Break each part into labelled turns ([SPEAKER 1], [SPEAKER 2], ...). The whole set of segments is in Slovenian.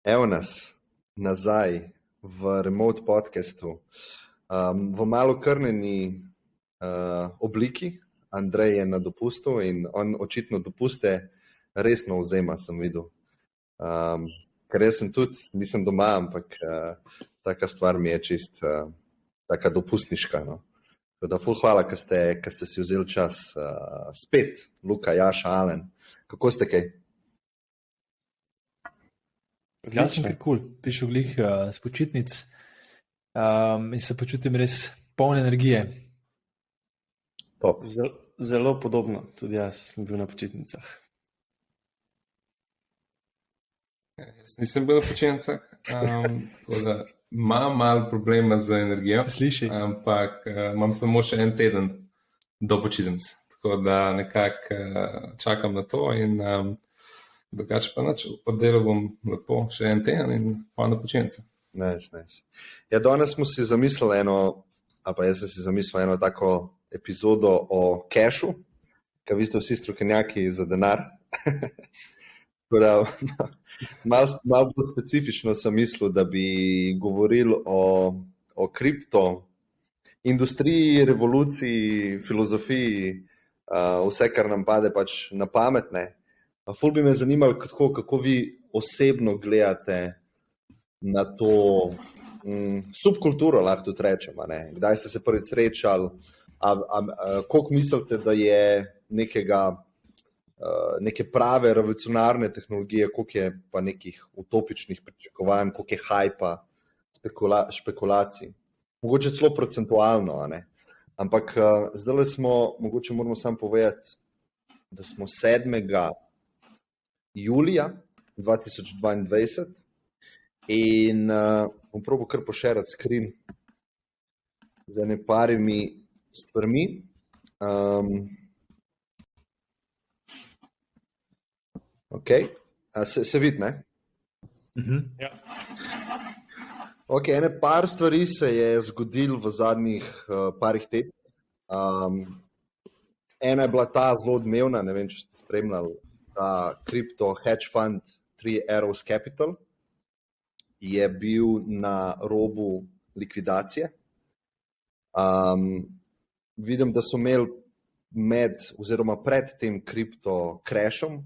[SPEAKER 1] Evo nas nazaj v remote podcastu, v malo krneni obliki. Andrej je na dopustu in on očitno dopuste resno vzema, sem videl. Ker jaz sem tudi, nisem doma, ampak taka stvar mi je čist taka dopustniška. No. Tako ful hvala, ker ste si vzeli čas. Spet, Luka, Jaša, Alen. Kako ste kaj?
[SPEAKER 2] Jaz sem kar kul, prišel glih s počitnic in se počutim res poln energije.
[SPEAKER 3] Zelo podobno, tudi jaz sem bil na počitnicah.
[SPEAKER 4] Jaz nisem bil na počitnicah, tako da imam malo problema z energijo.
[SPEAKER 2] Se sliši?
[SPEAKER 4] Ampak imam samo še en teden do počitnic, tako da nekako čakam na to in drugače pa nič, oddelal bom lepo še en teden in pa na počitnice.
[SPEAKER 1] Nice. Ja, danes smo si zamislili jaz sem si zamislil eno tako epizodo o kešu, ker vi ste vsi strokovnjaki za denar. Malo bolj specifično sem mislil, da bi govorili o kripto industriji, revoluciji, filozofiji, vse, kar nam pade pač na pamet, ne. Ful bi me zanimalo, kako vi osebno gledate na to subkulturo, lahko tudi rečemo. Kdaj ste se prvič srečali, koliko mislite, da je neke prave revolucionarne tehnologije, koliko je pa nekih utopičnih pričakovanj, koliko je hajpa, špekulacij. Mogoče celo procentualno, ampak zdaj mogoče moramo samo povedati, da smo 7. julija 2022 in bom probal kar pošerati screen z ene parimi stvarmi. Ok, se vidi, ne?
[SPEAKER 2] Ja.
[SPEAKER 1] Ok, ene par stvari se je zgodilo v zadnjih parih tednih. Ena je bila ta zelo odmevna, ne vem, če ste spremljali, ta kripto hedge fund Three Arrows Capital je bil na robu likvidacije. Vidim, da so imeli oziroma pred tem kripto crashom,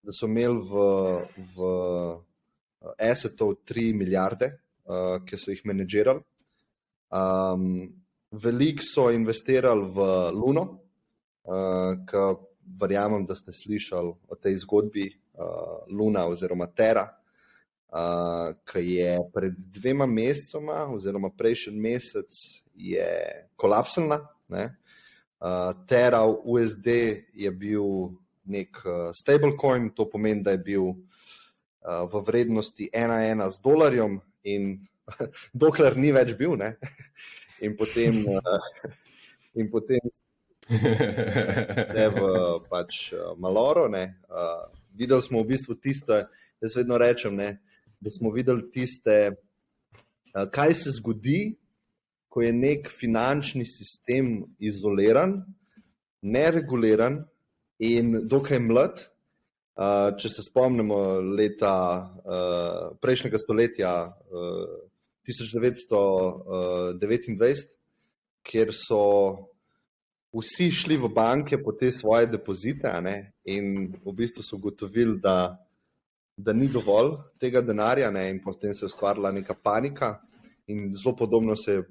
[SPEAKER 1] da so imeli v assetov 3 milijarde, ki so jih menedžirali. Veliko so investirali v Luno, ki verjamem, da ste slišali o tej zgodbi Luna oziroma Terra, ki je pred 2 mesecoma oziroma prejšnji mesec je kolapsala. Terra USD je bil nek stablecoin, to pomeni, da je bil v vrednosti 1:1 z dolarjem in dokler ni več bil, ne? In potem v pač maloro, ne. Videli smo v bistvu tiste, jaz vedno rečem, ne, da smo videli tiste, kaj se zgodi, ko je nek finančni sistem izoliran, nereguliran in dokaj mlad. Če se spomnimo leta prejšnjega stoletja 1929, kjer so vsi šli v banke po te svoje depozite, in v bistvu so ugotovili, da ni dovolj tega denarja, in potem se je ustvarila neka panika in zelo podobno se je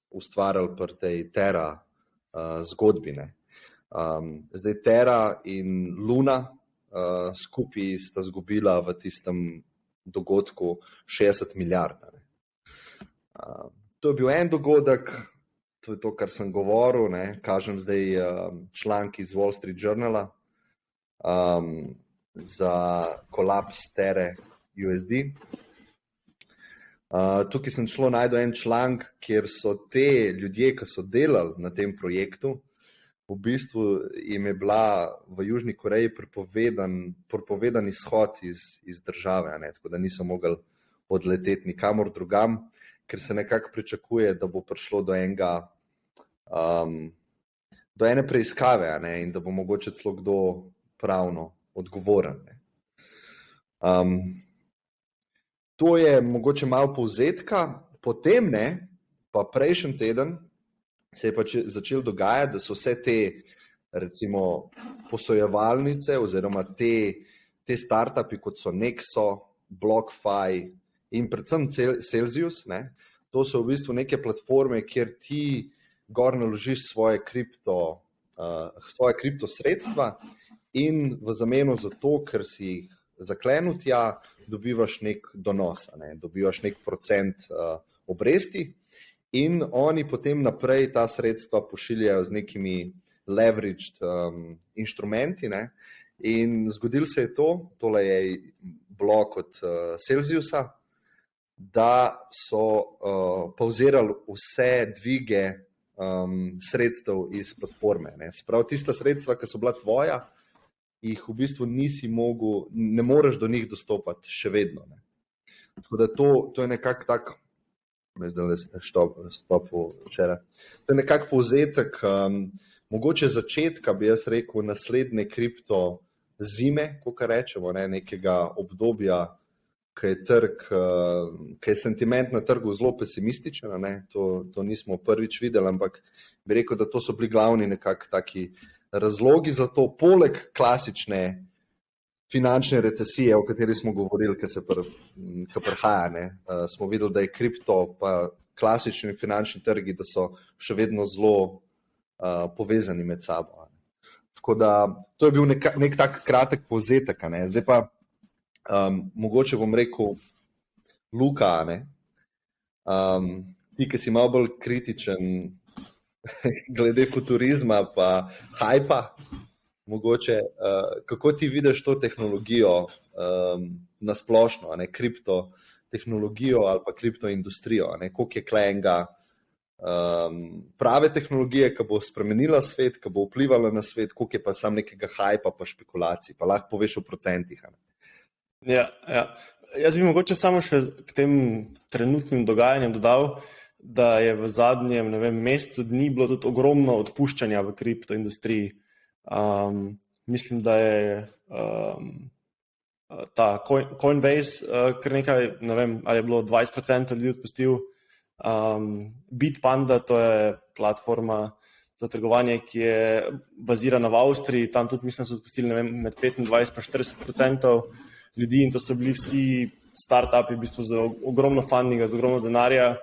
[SPEAKER 1] ustvarjalo pri tej Terra zgodbi. Zdaj Terra in Luna skupaj sta zgubila v tistem dogodku 60 milijard. To je bil en dogodek, to je to, kar sem govoril, kažem zdaj članek iz Wall Street Journala za kolaps Terre USD. Tukaj sem najdel en članek, kjer so te ljudje, ki so delali na tem projektu, v bistvu jim je bila v Južni Koreji prepovedan izhod iz države, tako da niso mogli odleteti nikamor drugam, ker se nekako pričakuje, da bo prišlo do ene preiskave, in da bo mogoče celo kdo pravno odgovoren. to je mogoče malo povzetka. Potem ne, pa prejšnji teden se je pa začel dogajati, da so vse te recimo posojevalnice oziroma te startupi, kot so Nexo, BlockFi in predvsem Celsius, ne, to so v bistvu neke platforme, kjer ti gor naložiš svoje kripto sredstva in v zameno za to, ker si jih zaklenil tja, dobivaš nek donos, ne, dobivaš nek procent obresti in oni potem naprej ta sredstva pošiljajo z nekimi leveraged inštrumenti, ne, in zgodilo se je tole je blok od Celsiusa, da so pauzirali vse dvige sredstev iz platforme. Ne. Sprav tista sredstva, ki so bila tvoja, jih v bistvu nisi mogel, ne moreš do njih dostopati še vedno. Ne. Tako da to je nekako tak, to je nekako povzetek, mogoče začetka, bi jaz rekel, naslednje kripto zime, kako rečemo, ne, nekega obdobja, ki je sentiment na trgu zelo pesimističen, ne, to nismo prvič videli, ampak bi rekel, da to so bili glavni nekako taki razlogi za to, poleg klasične finančne recesije, o kateri smo govorili, ki prihaja, ne, smo videli, da je kripto pa klasični finančni trgi, da so še vedno zelo povezani med sabo. Tako da to je bil nek tak kratek povzetek. Ne. Zdaj pa mogoče bom rekel, Luka, ne, ti, ki si malo bolj kritičen glede futurizma pa hajpa, mogoče, kako ti vidiš to tehnologijo nasplošno, ne, kripto tehnologijo ali pa kriptoindustrijo, ne, koliko je klenga prave tehnologije, ki bo spremenila svet, ki bo vplivala na svet, koliko je pa sam nekega hajpa pa špekulacij, pa lahko poveš v procentih. Ne.
[SPEAKER 3] Ja. Jaz bi mogoče samo še k tem trenutnim dogajanjem dodal, da je v zadnjem, mesecu dni bilo tudi ogromno odpuščanja v kriptoindustriji. Mislim, da je ta Coinbase kar nekaj, ali je bilo 20% ljudi odpustil. Bitpanda, to je platforma za trgovanje, ki je bazirana v Avstriji, tam tudi mislim, so odpustili med 25 pa 40% ljudi in to so bili vsi startupi v bistvu z ogromno fundinga, z ogromno denarja,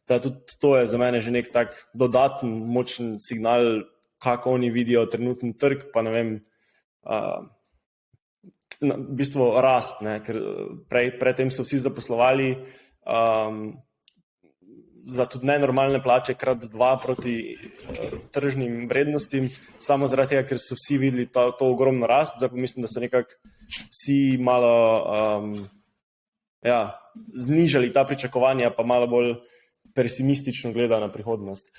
[SPEAKER 3] da tudi to je za mene že nek tak dodaten močen signal, kako oni vidijo trenutni trg, pa v bistvu rast, ne, ker predtem so vsi zaposlovali za tudi nenormalne plače krat 2 proti tržnim vrednostim, samo zaradi tega, ker so vsi videli to ogromno rast. Zdaj pa mislim, da so nekako vsi malo znižali ta pričakovanja, pa malo bolj pesimistično gleda na prihodnost.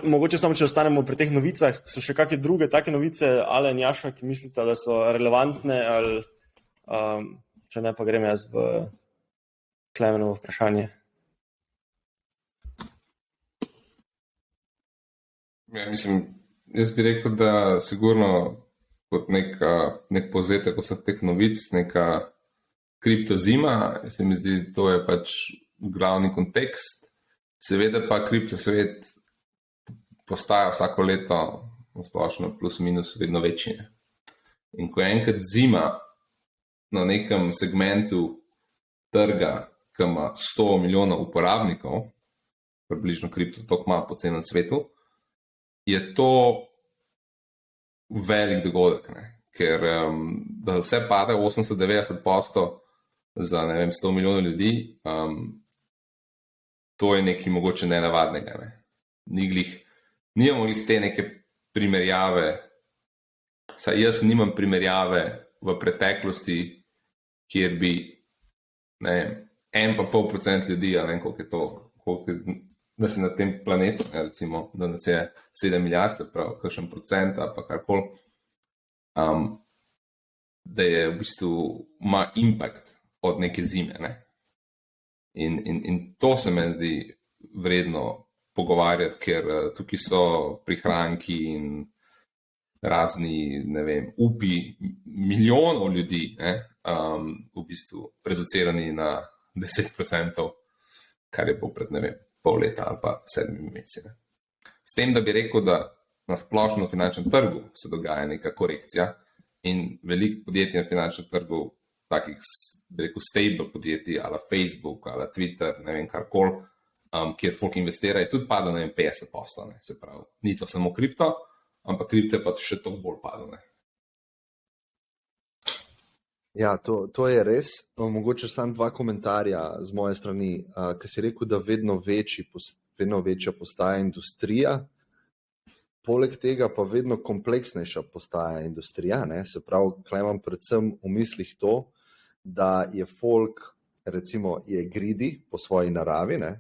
[SPEAKER 3] Mogoče samo, če ostanemo pri teh novicah, so še kakšne druge take novice, Ale in Jaša, ki mislite, da so relevantne, ali če ne, pa grem jaz v Klemenovo vprašanje.
[SPEAKER 4] Ja, mislim, jaz bi rekel, da sigurno kot nek povzetek vseh teh novic, neka kriptozima, se mi zdi, to je pač glavni kontekst. Seveda pa kriptosvet postaja vsako leto splošno plus minus vedno večji. In ko je enkrat zima na nekem segmentu trga, ki ima 100 milijonov uporabnikov, približno kripto toliko ima po celem svetu, je to velik dogodek, ne? Ker da vse pade 80-90% za 100 milijonov ljudi, to je nekaj mogoče nenavadnega. Ne? Nimamo glih te neke primerjave, saj jaz nimam primerjave v preteklosti, kjer bi 1,5% ljudi, koliko je to, da si na tem planetu, recimo, da nas je 7 milijard, se pravi, kakšen procent, pa karkoli, da je v bistvu ima impact od neke zime. Ne? In to se meni zdi vredno pogovarjati, ker tukaj so prihranki in razni, ne vem, upi milijonov ljudi, v bistvu reducirani na 10%, kar je bilo pred, ne vem, pol leta ali pa 7 meseci. S tem, da bi rekel, da na splošno finančnem trgu se dogaja neka korekcija in veliko podjetij na finančnem trgu, takih, bi rekel, stable podjetij, ali Facebook, ali Twitter, ne vem, karkoli, kjer folk investira, je tudi padlo, ne vem, 50%, ne. Se pravi, ni to samo kripto, ampak kripto je pa še to bolj padlo, ne.
[SPEAKER 1] Ja, to je res. Mogoče samo 2 komentarja z moje strani, ker si rekel, da vedno večja postaja industrija, poleg tega pa vedno kompleksnejša postaja industrija, ne? Se pravi, tukaj imam predvsem v mislih to, da je folk, recimo, je greedy po svoji naravi, ne?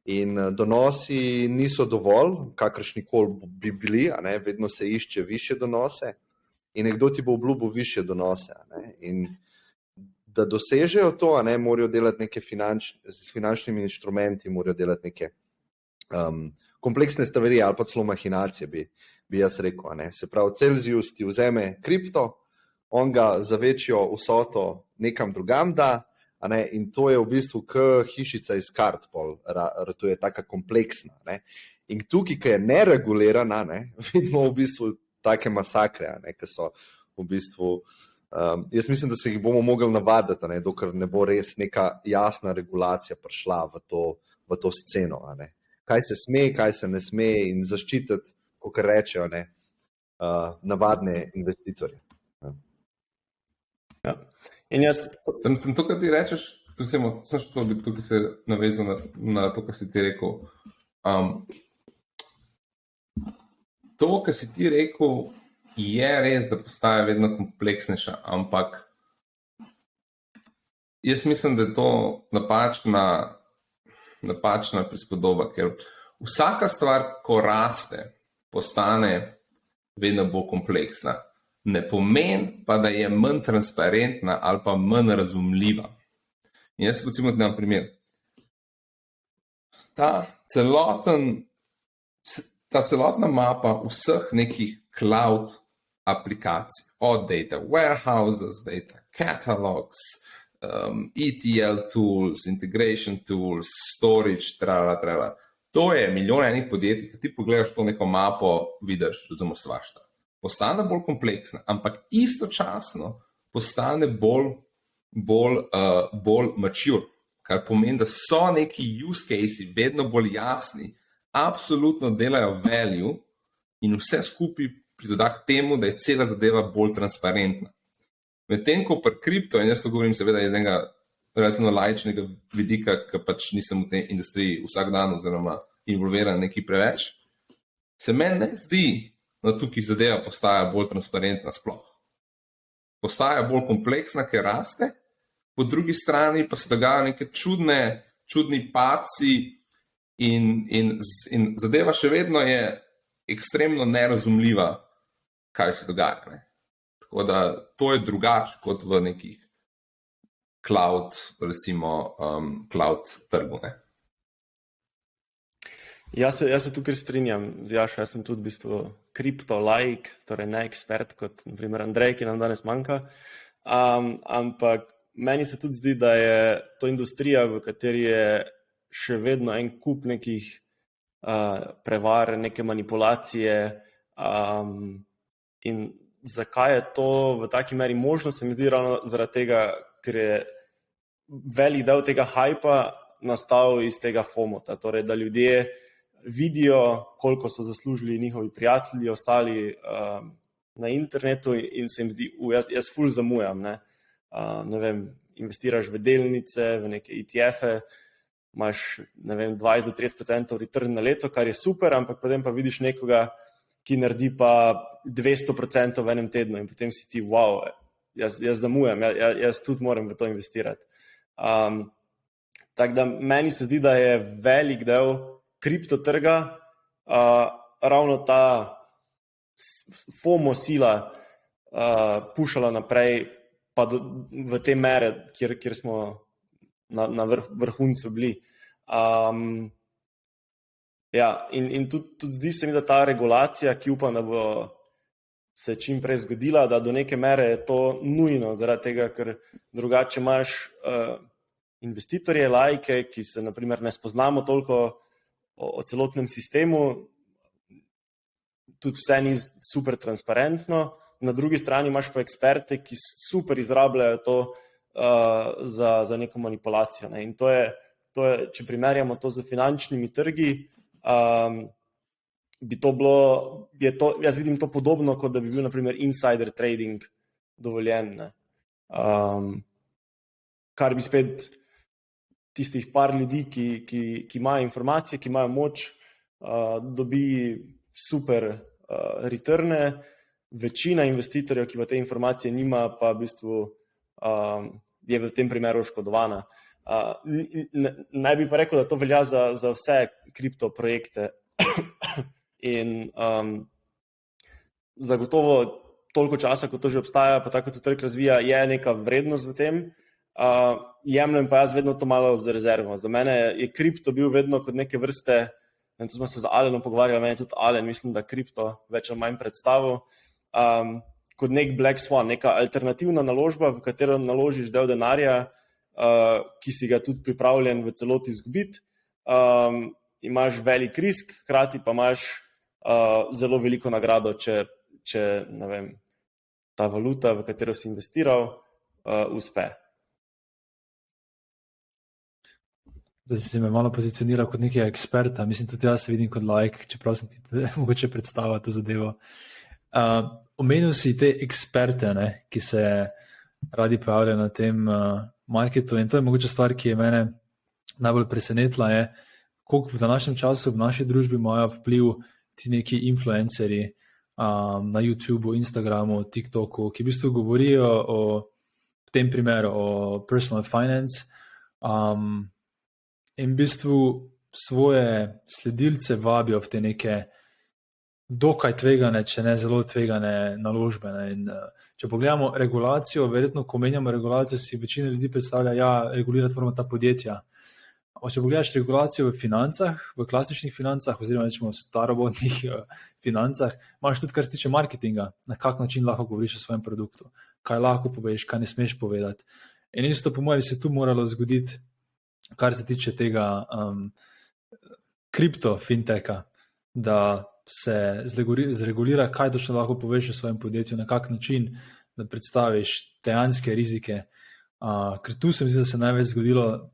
[SPEAKER 1] In donosi niso dovolj, kakršnikoli bi bili, a ne? Vedno se išče višje donose in nekdo ti bo obljubil višje donose. A ne? In da dosežejo to, a ne, morajo delati neke s finančnimi inštrumenti, morajo delati neke kompleksne stvari ali pa celo mahinacije, bi jaz rekel. A ne? Se pravi, Celsius ti vzeme kripto, on ga za večjo vsoto nekam drugam da, a ne? In to je v bistvu hišica iz kart, to je taka kompleksna. Ne? In tukaj, ki je neregulirana, ne, vidimo v bistvu take masakre, a ne, ki so v bistvu, jaz mislim, da se jih bomo mogli navaditi, a ne, dokler ne bo res neka jasna regulacija prišla v to sceno. A ne. Kaj se sme, kaj se ne sme in zaščititi, kot rečejo, ne, navadne investitorje.
[SPEAKER 3] Ja. In jaz...
[SPEAKER 4] To, kar ti rečeš, sem to bi tukaj se navezal na to, kar si ti rekel. To, kar si ti rekel, je res, da postaja vedno kompleksnejša, ampak jaz mislim, da je to napačna prispodoba, ker vsaka stvar, ko raste, postane vedno bolj kompleksna. Ne pomeni pa, da je manj transparentna ali pa manj razumljiva. In jaz recimo dam primer. Ta celotna mapa vseh nekih cloud aplikacij, od data warehouses, data catalogs, ETL tools, integration tools, storage, trala. To je milijon enih podjetij, ki ti pogledaš to neko mapo, vidiš, razumeš svašta. Postane bolj kompleksna, ampak istočasno postane bolj mature, kar pomeni, da so neki use cases vedno bolj jasni, absolutno delajo value in vse skupaj pridodati temu, da je cela zadeva bolj transparentna. Medtem ko pri kripto, in jaz to govorim seveda iz enega relativno laičnega vidika, ker pač nisem v tej industriji vsak dan oziroma involviran nekaj preveč, se meni ne zdi, da tukaj zadeva postaja bolj transparentna sploh. Postaja bolj kompleksna, ker raste, po drugi strani pa se dogajajo neke čudni padci in zadeva še vedno je ekstremno nerazumljiva, kaj se dogaja. Ne? Tako da to je drugače kot v nekih cloud, recimo cloud trgu. Ne?
[SPEAKER 3] Jaz se tukaj strinjam, jaz sem tudi v bistvu kripto-laik, torej ne ekspert kot naprimer Andrej, ki nam danes manjka, ampak meni se tudi zdi, da je to industrija, v kateri je še vedno en kup nekih prevar, neke manipulacije in zakaj je to v taki meri možno, se mi zdi ravno zaradi tega, ker je velik del tega hajpa nastal iz tega FOMO-ta, torej da ljudje vidijo, koliko so zaslužili njihovi prijatelji, ostali na internetu in se jim zdi, jaz ful zamujam, ne vem, investiraš v delnice, v neke ETF-e, imaš, ne vem, 20-30% return na leto, kar je super, ampak potem pa vidiš nekoga, ki naredi pa 200% v enem tednu in potem si ti, wow, jaz zamujam, jaz tudi moram v to investirati. Tako da meni se zdi, da je velik del kriptotrga ravno ta FOMO sila pušala naprej pa v te mere, kjer smo na vrhuncu bili. Ja, in tudi zdi se mi, da ta regulacija, ki upam, da bo se čim prej zgodila, da do neke mere je to nujno, zaradi tega, ker drugače imaš investitorje, lajke, ki se naprimer ne spoznamo toliko o celotnem sistemu, tudi vse ni super transparentno, na drugi strani imaš pa eksperte, ki super izrabljajo to za neko manipulacijo. Ne? In to je, če primerjamo to z finančnimi trgi, bi to bilo, jaz vidim to podobno, kot da bi bil naprimer insider trading dovoljen. Ne? Kar bi spet tistih par ljudi, ki imajo informacije, ki imajo moč, dobi super returne, večina investitorjev, ki v te informacije nima, pa v bistvu je v tem primeru oškodovana. Naj bi pa rekel, da to velja za vse kriptoprojekte in zagotovo toliko časa, kot to že obstaja, pa tako, kot se trg razvija, je neka vrednost v tem. Jemljem pa jaz vedno to malo z rezervo. Za mene je kripto bil vedno kot neke vrste, in to smo se z Alenom pogovarjali, meni tudi Alen, mislim, da kripto več ali manj predstavil, kot nek Black Swan, neka alternativna naložba, v katero naložiš del denarja, ki si ga tudi pripravljen v celoti izgubiti. Imaš velik risk, hkrati pa imaš zelo veliko nagrado, če ne vem, ta valuta, v katero si investiral, uspe.
[SPEAKER 2] Da si me malo pozicioniral kot nekega eksperta, mislim, tudi jaz se vidim kot laik, čeprav sem ti mogoče predstavil to zadevo. Omenil si te eksperte, ne, ki se radi pojavljajo na tem marketu, in to je mogoče stvar, ki je mene najbolj presenetila, je, koliko v današnjem času v naši družbi imajo vpliv ti neki influencerji na YouTubeu, Instagramu, TikToku, ki v bistvu govorijo v tem primeru o personal finance, in v bistvu svoje sledilce vabijo v te neke dokaj tvegane, če ne zelo tvegane naložbe. In če pogledamo regulacijo, verjetno, ko menjamo regulacijo, si večina ljudi predstavlja, ja, regulirati moramo ta podjetja. Če pogledaš regulacijo v financah, v klasičnih financah, oziroma rečemo starobodnih financah, imaš tudi, kar se tiče marketinga, na kak način lahko govoriš o svojem produktu, kaj lahko poveš, kaj ne smeš povedati. In isto po mojem bi se tu moralo zgoditi, kar se tiče tega kripto finteka, da se zregulira, kaj točno lahko poveš o svojem podjetju, na kak način, da predstaviš dejanske rizike. Ker tu se mi zdi, da se največ zgodilo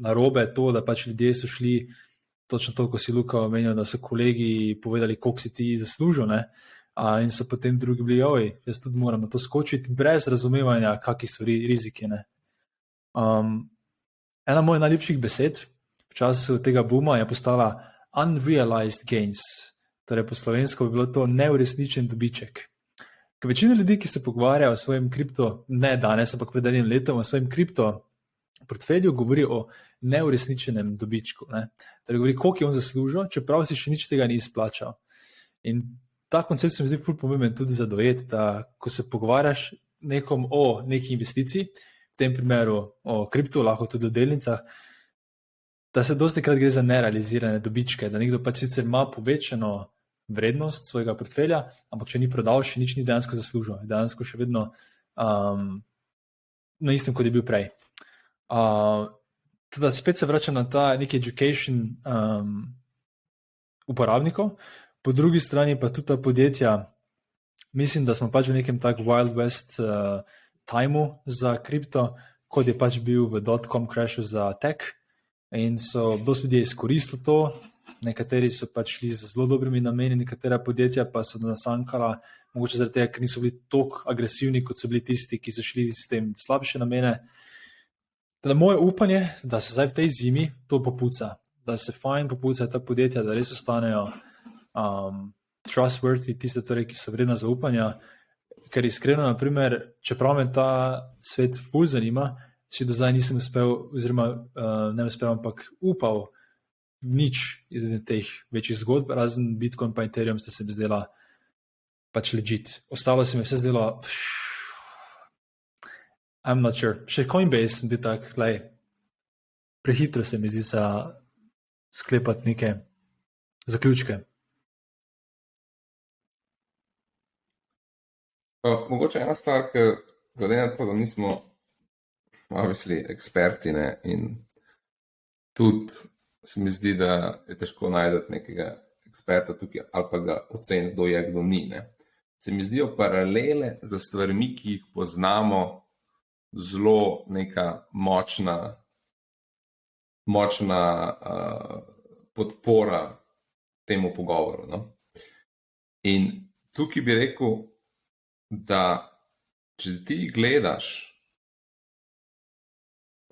[SPEAKER 2] narobe to, da pač ljudje so šli, točno to, ko si Luka omenil, da so kolegi povedali, koliko si ti zaslužil, ne? In so potem drugi bili, oj, jaz tudi moram na to skočiti, brez razumevanja, kakšni so riziki. Ne? Ena mojih najljubših besed v času tega booma je postala unrealized gains, torej po slovensko bi bilo to neuresničen dobiček. Ker večina ljudi, ki se pogovarjajo o svojem kripto, ne danes, ampak pred enim letom, o svojem kripto portfelju, govori o neuresničenem dobičku. Ne? Torej govori, koliko je on zaslužil, čeprav si še nič tega ni izplačal. In ta koncept se mi zdi ful pomemben tudi za dojeti, da ko se pogovarjaš nekom o neki investiciji, v tem primeru o kriptu, lahko tudi o delnicah, da se dosti krat gre za nerealizirane dobičke, da nekdo pač sicer ima povečano vrednost svojega portfelja, ampak če ni prodal, še nič ni dejansko zaslužil. Je dejansko še vedno na istem, kot je bil prej. Teda spet se vračam na ta neki education uporabnikov, po drugi strani pa tudi ta podjetja, mislim, da smo pač v nekem tak Wild West timeu za kripto, kot je pač bil v .com crashu za tech, in so dosti ljudi izkoristili to, nekateri so pač šli z zelo dobrimi nameni, nekatera podjetja pa so nasankala, mogoče zaradi tega, ker niso bili toliko agresivni, kot so bili tisti, ki so šli s tem slabše namene. Teda moje upanje, da se zdaj v tej zimi to popuca, da se fajn popuca ta podjetja, da res ostanejo trustworthy, tiste torej, ki so vredna zaupanja, ker iskreno, naprimer, čeprav me ta svet ful zanima, si do zdaj nisem uspel, oziroma ne uspel, ampak upal nič iz teh večjih zgodb, razen Bitcoin pa Ethereum sta se mi zdela pač legit. Ostalo se mi vse zdelo I'm not sure. Še Coinbase bi tak, prehitro se mi zdi za sklepati neke zaključke.
[SPEAKER 4] Mogoče ena stvar, ker glede na to, da nismo obviously eksperti, ne, in tudi se mi zdi, da je težko najti nekega eksperta tukaj ali pa ga oceniti, kdo je, kdo ni. Ne. Se mi zdijo paralele za stvarmi, ki jih poznamo, zelo neka močna podpora temu pogovoru. No. In tukaj bi rekel, da če ti gledaš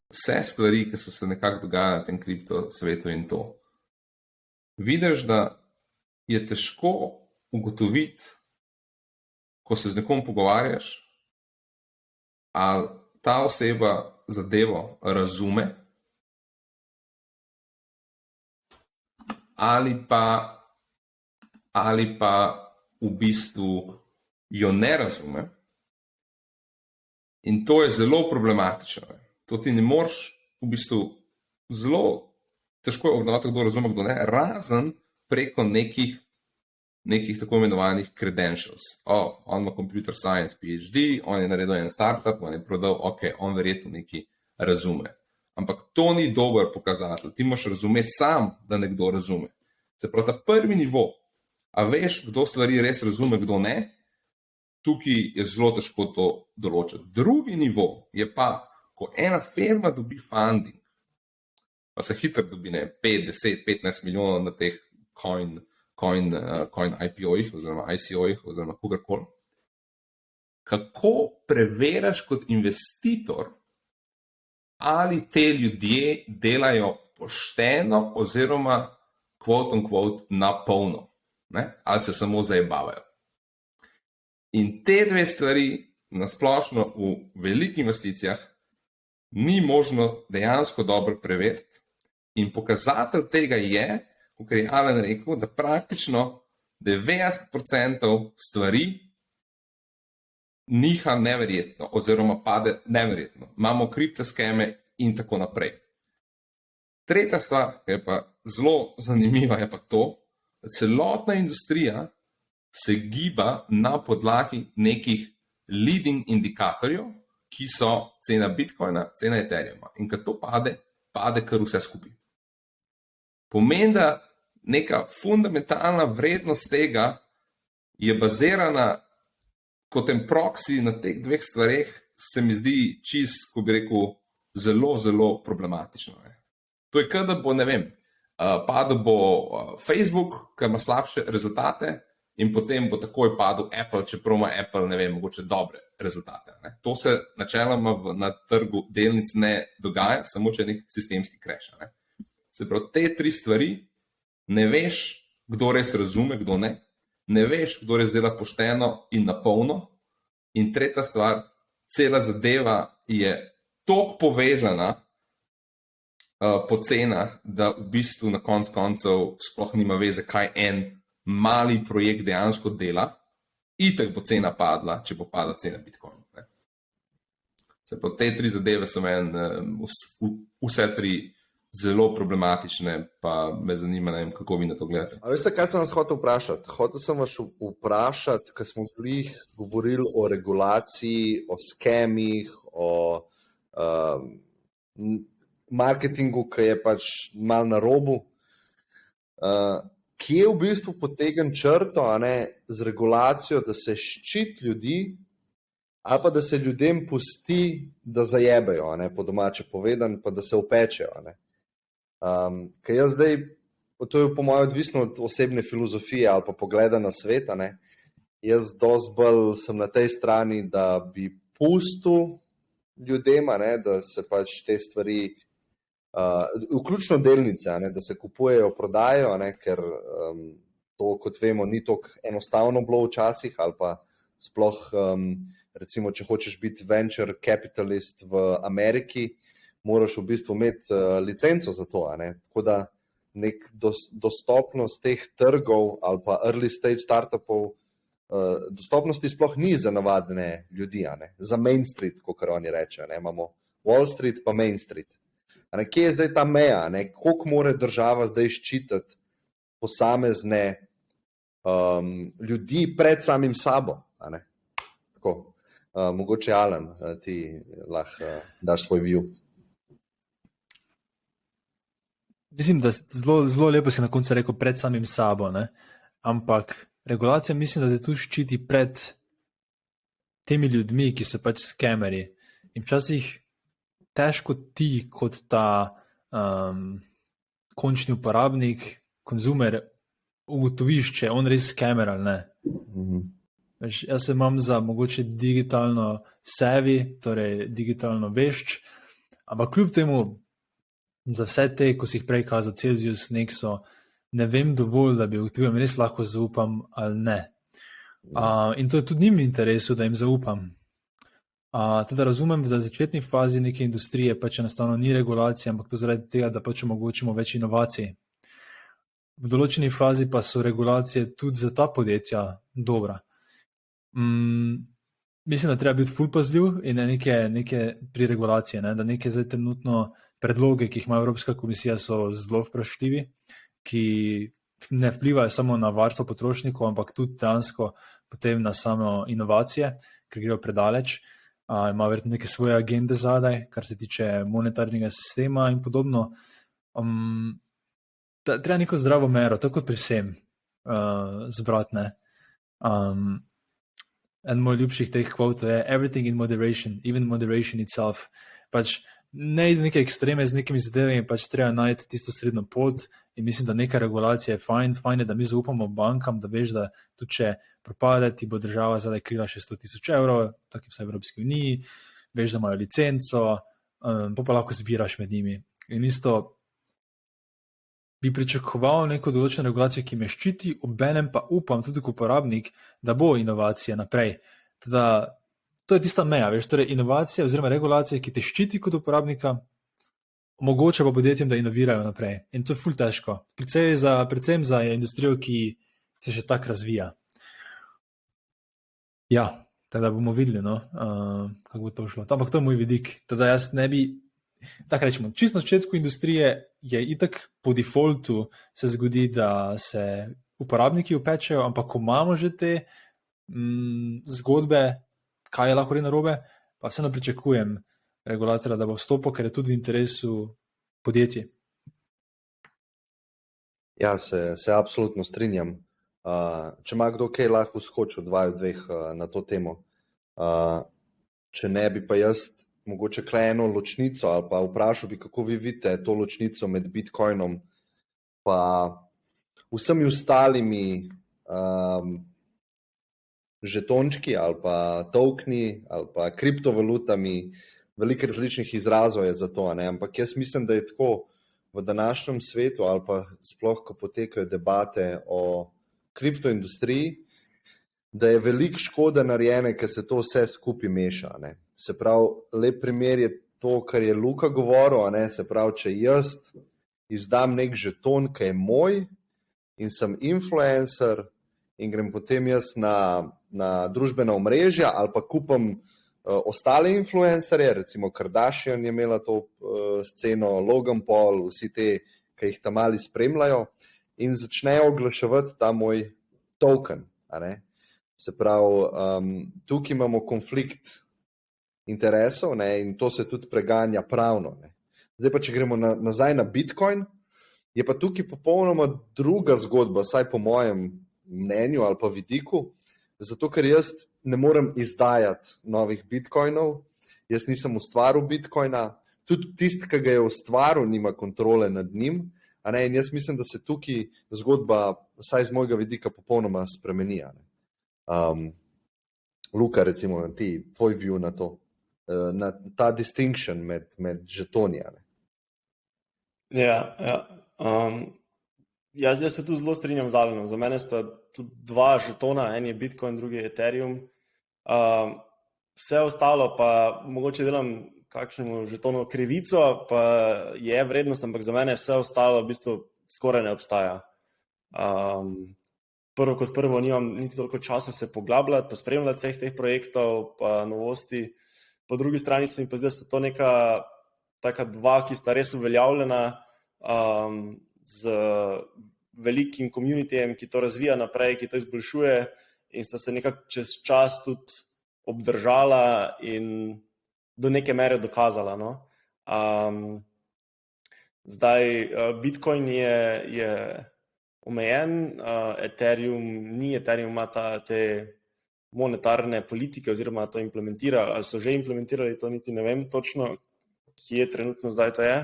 [SPEAKER 4] vse stvari, ki so se nekako dogajale na tem kripto svetu in to, vidiš, da je težko ugotoviti, ko se z nekom pogovarjaš, ali ta oseba zadevo razume, ali pa v bistvu jo ne razume. In to je zelo problematično. To ti ne moreš, v bistvu zelo težko je obnavljati, kdo razume, kdo ne, razen preko nekih tako imenovanih credentials. On ima computer science PhD, on je naredil en startup, on je prodal, on verjetno nekaj razume. Ampak to ni dober pokazatelj. Ti moraš razumeti sam, da nekdo razume. Se pravi, ta prvi nivo, a veš, kdo stvari res razume, kdo ne, tukaj je zelo težko to določiti. Drugi nivo je pa, ko ena firma dobi funding, pa se hitro dobi 5, 10, 15 milijonov na teh coin IPO-jih oziroma ICO-jih oziroma kogarkoli. Kako preveriš kot investitor, ali te ljudje delajo pošteno oziroma quote on quote na polno, ne? Ali se samo zajebavajo. In te dve stvari nasplošno v velikih investicijah ni možno dejansko dobro preveriti. In pokazatelj tega je, kot je Alan rekel, da praktično 90% stvari niha neverjetno oziroma pade neverjetno. Imamo kriptoskeme in tako naprej. Tretja stvar, ki je pa zelo zanimiva, je pa to, da celotna industrija se giba na podlagi nekih leading indikatorjev, ki so cena Bitcoina, cena Ethereuma. In ko to pade kar vse skupaj. Pomeni, da neka fundamentalna vrednost tega je bazirana kot en proxy na teh dveh stvareh, se mi zdi čisto, ko bi rekel, zelo, zelo problematično. To je, da bo, ne vem, padel bo Facebook, ki ima slabše rezultate, in potem bo takoj padel Apple, čeprav ima Apple, ne vem, mogoče dobre rezultate. Ne. To se načeloma na trgu delnic ne dogaja, samo če je nek sistemski crash. Ne. Se pravi, te tri stvari, ne veš, kdo res razume, kdo ne, ne veš, kdo res dela pošteno in na polno, in tretja stvar, cela zadeva je toliko povezana po cenah, da v bistvu na koncev sploh nima veze, kaj en mali projekt dejansko dela, itak bo cena padla, če bo padla cena Bitcoina. Se pa te tri zadeve so meni vse tri zelo problematične, pa me zanima, ne vem, kako vi na to gledate.
[SPEAKER 1] A veste, kaj sem vas hotel vprašati? Hotel sem vas vprašati, ker smo govorili o regulaciji, o skemih, o marketingu, ki je pač mal na robu. Kje v bistvu potegnem črto, z regulacijo, da se ščiti ljudi, ali pa da se ljudem pusti, da zajebejo, po domače povedan, pa da se upečejo. Ker jaz zdaj, to je po mojem odvisno od osebne filozofije ali pa pogleda na svet, jaz dosti bolj sem na tej strani, da bi pustil ljudem, da se pač te stvari, vključno delnice, da se kupujejo, prodajajo, ker to, kot vemo, ni tako enostavno bilo včasih, ali pa sploh, recimo, če hočeš biti venture capitalist v Ameriki, moraš v bistvu imeti licenco za to. Tako da nek dostopnost teh trgov ali pa early stage startupov, dostopnosti sploh ni za navadne ljudi, za Main Street, kot oni rečejo. Imamo Wall Street pa Main Street. Kje je zdaj ta meja? Koliko mora država zdaj ščititi posamezne ljudi pred samim sabo? Tako. Mogoče Alan, ti lahko daš svoj view.
[SPEAKER 2] Mislim, da zelo lepo si na koncu rekel pred samim sabo, ne? Ampak regulacija mislim, da te tu ščiti pred temi ljudmi, ki so pač skemerji. In včasih težko ti kot ta končni uporabnik, konzumer, ugotoviš, če je on res skemer ali ne. Jaz se imam za mogoče digitalno savvy, torej digitalno vešč, ampak kljub temu za vse te, ko si jih prej kazal, Celsius, Nexo, ne vem dovolj, da bi ugotovil, res lahko zaupam ali ne. In to je tudi njim v interesu, da jim zaupam. Teda razumem, da v začetni fazi neke industrije pač enostavno ni regulacije, ampak to zaradi tega, da pač omogočimo več inovacij. V določeni fazi pa so regulacije tudi za ta podjetja dobra. Mislim, da treba biti ful pazljiv in neke pri regulaciji, ne? Da neke zdaj trenutno predloge, ki jih ima Evropska komisija, so zelo vprašljivi, ki ne vplivajo samo na varstvo potrošnikov, ampak tudi dejansko potem na samo inovacije, ker grejo predaleč. Ima verjetno neke svoje agende zadaj, kar se tiče monetarnega sistema in podobno. Treba neko zdravo mero, tako kot pri vsem, zbrati, ne. En moj ljubših teh kvotov je everything in moderation, even moderation itself. Pač ne iz neke ekstreme z nekimi zadevami, pač treba najti tisto srednjo pot in mislim, da neka regulacija je fajn je, da mi zaupamo bankam, da veš, da tudi če propade, ti bo država zdaj krila še 100,000 evrov, tako je vsaj v Evropski uniji, veš, da imajo licenco, pa lahko zbiraš med njimi. In isto bi pričakoval neko določeno regulacijo, ki me ščiti, obenem pa upam tudi kot uporabnik, da bo inovacija naprej. Teda, to je tista meja, veš, torej inovacija oziroma regulacija, ki te ščiti kot uporabnika, omogoča pa podjetjem, da inovirajo naprej. In to je ful težko. Predvsem za industrijo, ki se še tako razvija. Ja, teda bomo videli, no, kako bo to šlo. Ampak to je moj vidik. Teda jaz ne bi, tako rečemo, čisto na začetku industrije je itak po defaultu se zgodi, da se uporabniki upečejo, ampak ko imamo že te zgodbe, kaj je lahko narobe, pa vseeno pričakujem regulatorja, da bo vstopil, ker je tudi v interesu podjetij.
[SPEAKER 1] Ja, se absolutno strinjam. Če ima kdo kaj, lahko skočil dveh na to temo. Če ne bi pa jaz mogoče eno ločnico ali pa vprašal bi, kako vi vidite to ločnico med Bitcoinom pa vsemi ostalimi žetončki ali pa tokeni ali pa kriptovalutami. Veliko različnih izrazov je za to, ne? Ampak jaz mislim, da je tako v današnjem svetu ali pa sploh, ko potekajo debate o kriptoindustriji, da je veliko škode narejene, ker se to vse skupaj meša, ne? Se pravi, lep primer je to, kar je Luka govoril, ne? Se pravi, če jaz izdam nek žeton, ki je moj in sem influencer in grem potem jaz na družbena omrežja ali pa kupam ostale influencerje, recimo Kardashian je imela to sceno, Logan Paul, vsi te, ki jih tam mali spremljajo in začnejo oglaševati ta moj token. Se pravi, tukaj imamo konflikt interesov, ne, in to se tudi preganja pravno. Ne. Zdaj pa, če gremo nazaj na Bitcoin, je pa tukaj popolnoma druga zgodba, saj po mojem mnenju ali pa vidiku, zato ker jaz ne morem izdajati novih bitcoinov, jaz nisem ustvaril bitcoina, tudi tisti, ki ga je ustvaril, nima kontrole nad njim, in jaz mislim, da se tukaj zgodba, vsaj z mojega vidika, popolnoma spremeni. Luka, recimo, tvoj view na to, na ta distinction med žetoni.
[SPEAKER 3] Jaz se tu zelo strinjam z Alanom. Za mene sta tudi dva žetona, en je Bitcoin, drugi je Ethereum. Vse ostalo pa mogoče delam kakšnemu žetonu krivico, pa je vrednost, ampak za mene vse ostalo v bistvu skoraj ne obstaja. Prvo kot prvo nimam niti toliko časa se poglabljati, pa spremljati vseh teh projektov, pa novosti. Po drugi strani se mi pa zdi, da sta to neka taka dva, ki sta res uveljavljena, z velikim komunitijem, ki to razvija naprej, ki to izboljšuje in sta se nekako čez čas tudi obdržala in do neke mere dokazala. No? Zdaj, Bitcoin je omejen, Ethereum ni, Ethereum ima te monetarne politike oziroma to implementira, ali so že implementirali, to niti ne vem točno, kje trenutno zdaj to je.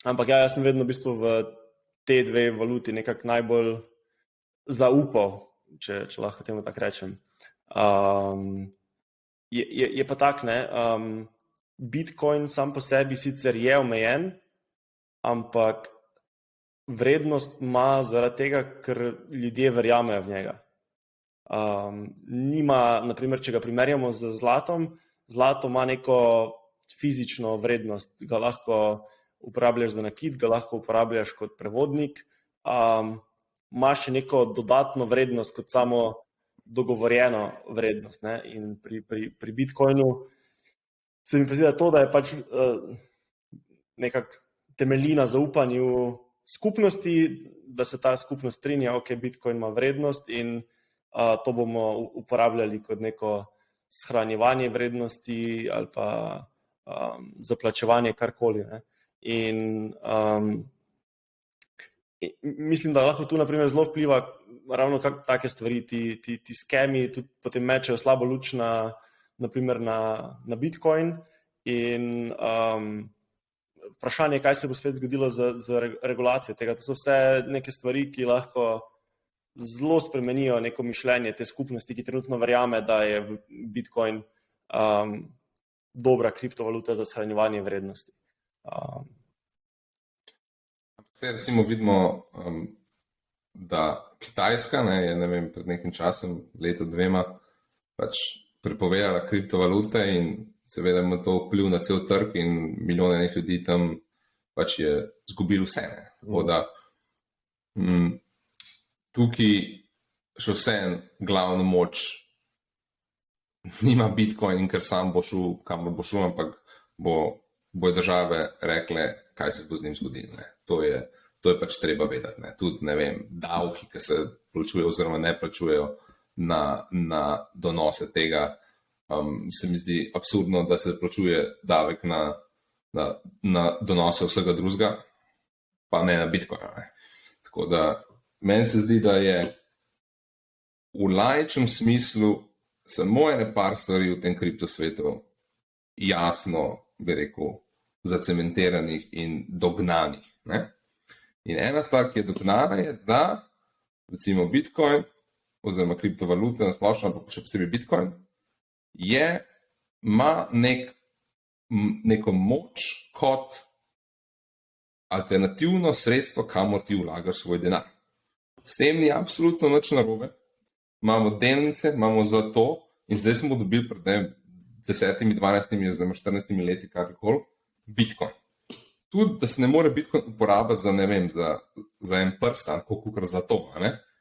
[SPEAKER 3] Ampak ja, jaz sem vedno v bistvu v te dve valuti nekako najbolj zaupal, če lahko temu tako rečem. Je pa tak, ne, Bitcoin sam po sebi sicer je omejen, ampak vrednost ima zaradi tega, ker ljudje verjamejo v njega. Nima, naprimer, če ga primerjamo z zlatom, zlato ima neko fizično vrednost, ga lahko uporabljaš za nakit, ga lahko uporabljaš kot prevodnik, ima še neko dodatno vrednost kot samo dogovorjeno vrednost. Ne? In pri Bitcoinu se mi zdi, da je pač nekako temelji na zaupanju skupnosti, da se ta skupnost strinja, ok, Bitcoin ima vrednost in to bomo uporabljali kot neko shranjevanje vrednosti ali pa zaplačevanje karkoli. Ne? In mislim, da lahko tu naprimer zelo vpliva ravno take stvari, ti skemi tudi potem mečejo slabo luč naprimer na Bitcoin in vprašanje, kaj se bo spet zgodilo z regulacijo tega. To so vse neke stvari, ki lahko zelo spremenijo neko mišljenje te skupnosti, ki trenutno verjame, da je Bitcoin dobra kriptovaluta za shranjevanje vrednosti.
[SPEAKER 4] Vse recimo vidimo, da Kitajska je, ne vem, pred nekim časom, leto dvema, pač prepovedala kriptovalute in seveda ima to vpliv na cel trg in milijone ljudi tam pač je zgubil vse. Ne. Tako da tukaj še vsem glavno moč nima Bitcoin in ker sam bo šel, kamor bo šel, ampak bojo države rekle, kaj se bo z njim zgodilo. Ne. To je pač treba vedeti. Ne. Tudi, ne vem, davki, ki se plačujejo oziroma ne plačujejo na donose tega, se mi zdi absurdno, da se plačuje davek na donose vsega drugega, pa ne na Bitcoina. Ne. Tako da meni se zdi, da je v laičnem smislu samo ene par stvari v tem kriptosvetu jasno, bi rekel, zacementiranih in dognanih. Ne? In ena stvar, ki je dognana, je, da recimo Bitcoin oziroma kriptovalute na splošno, pa še posebej Bitcoin, ima neko moč kot alternativno sredstvo, kamor ti vlagaš svoj denar. S tem ni absolutno nič narobe. Imamo delnice, imamo zlato in zdaj smo dobili pred 10, 12 oziroma 14 leti karkoli Bitcoin. Tudi, da se ne more Bitcoin uporabiti za, ne vem, za en prstan, kot zlato.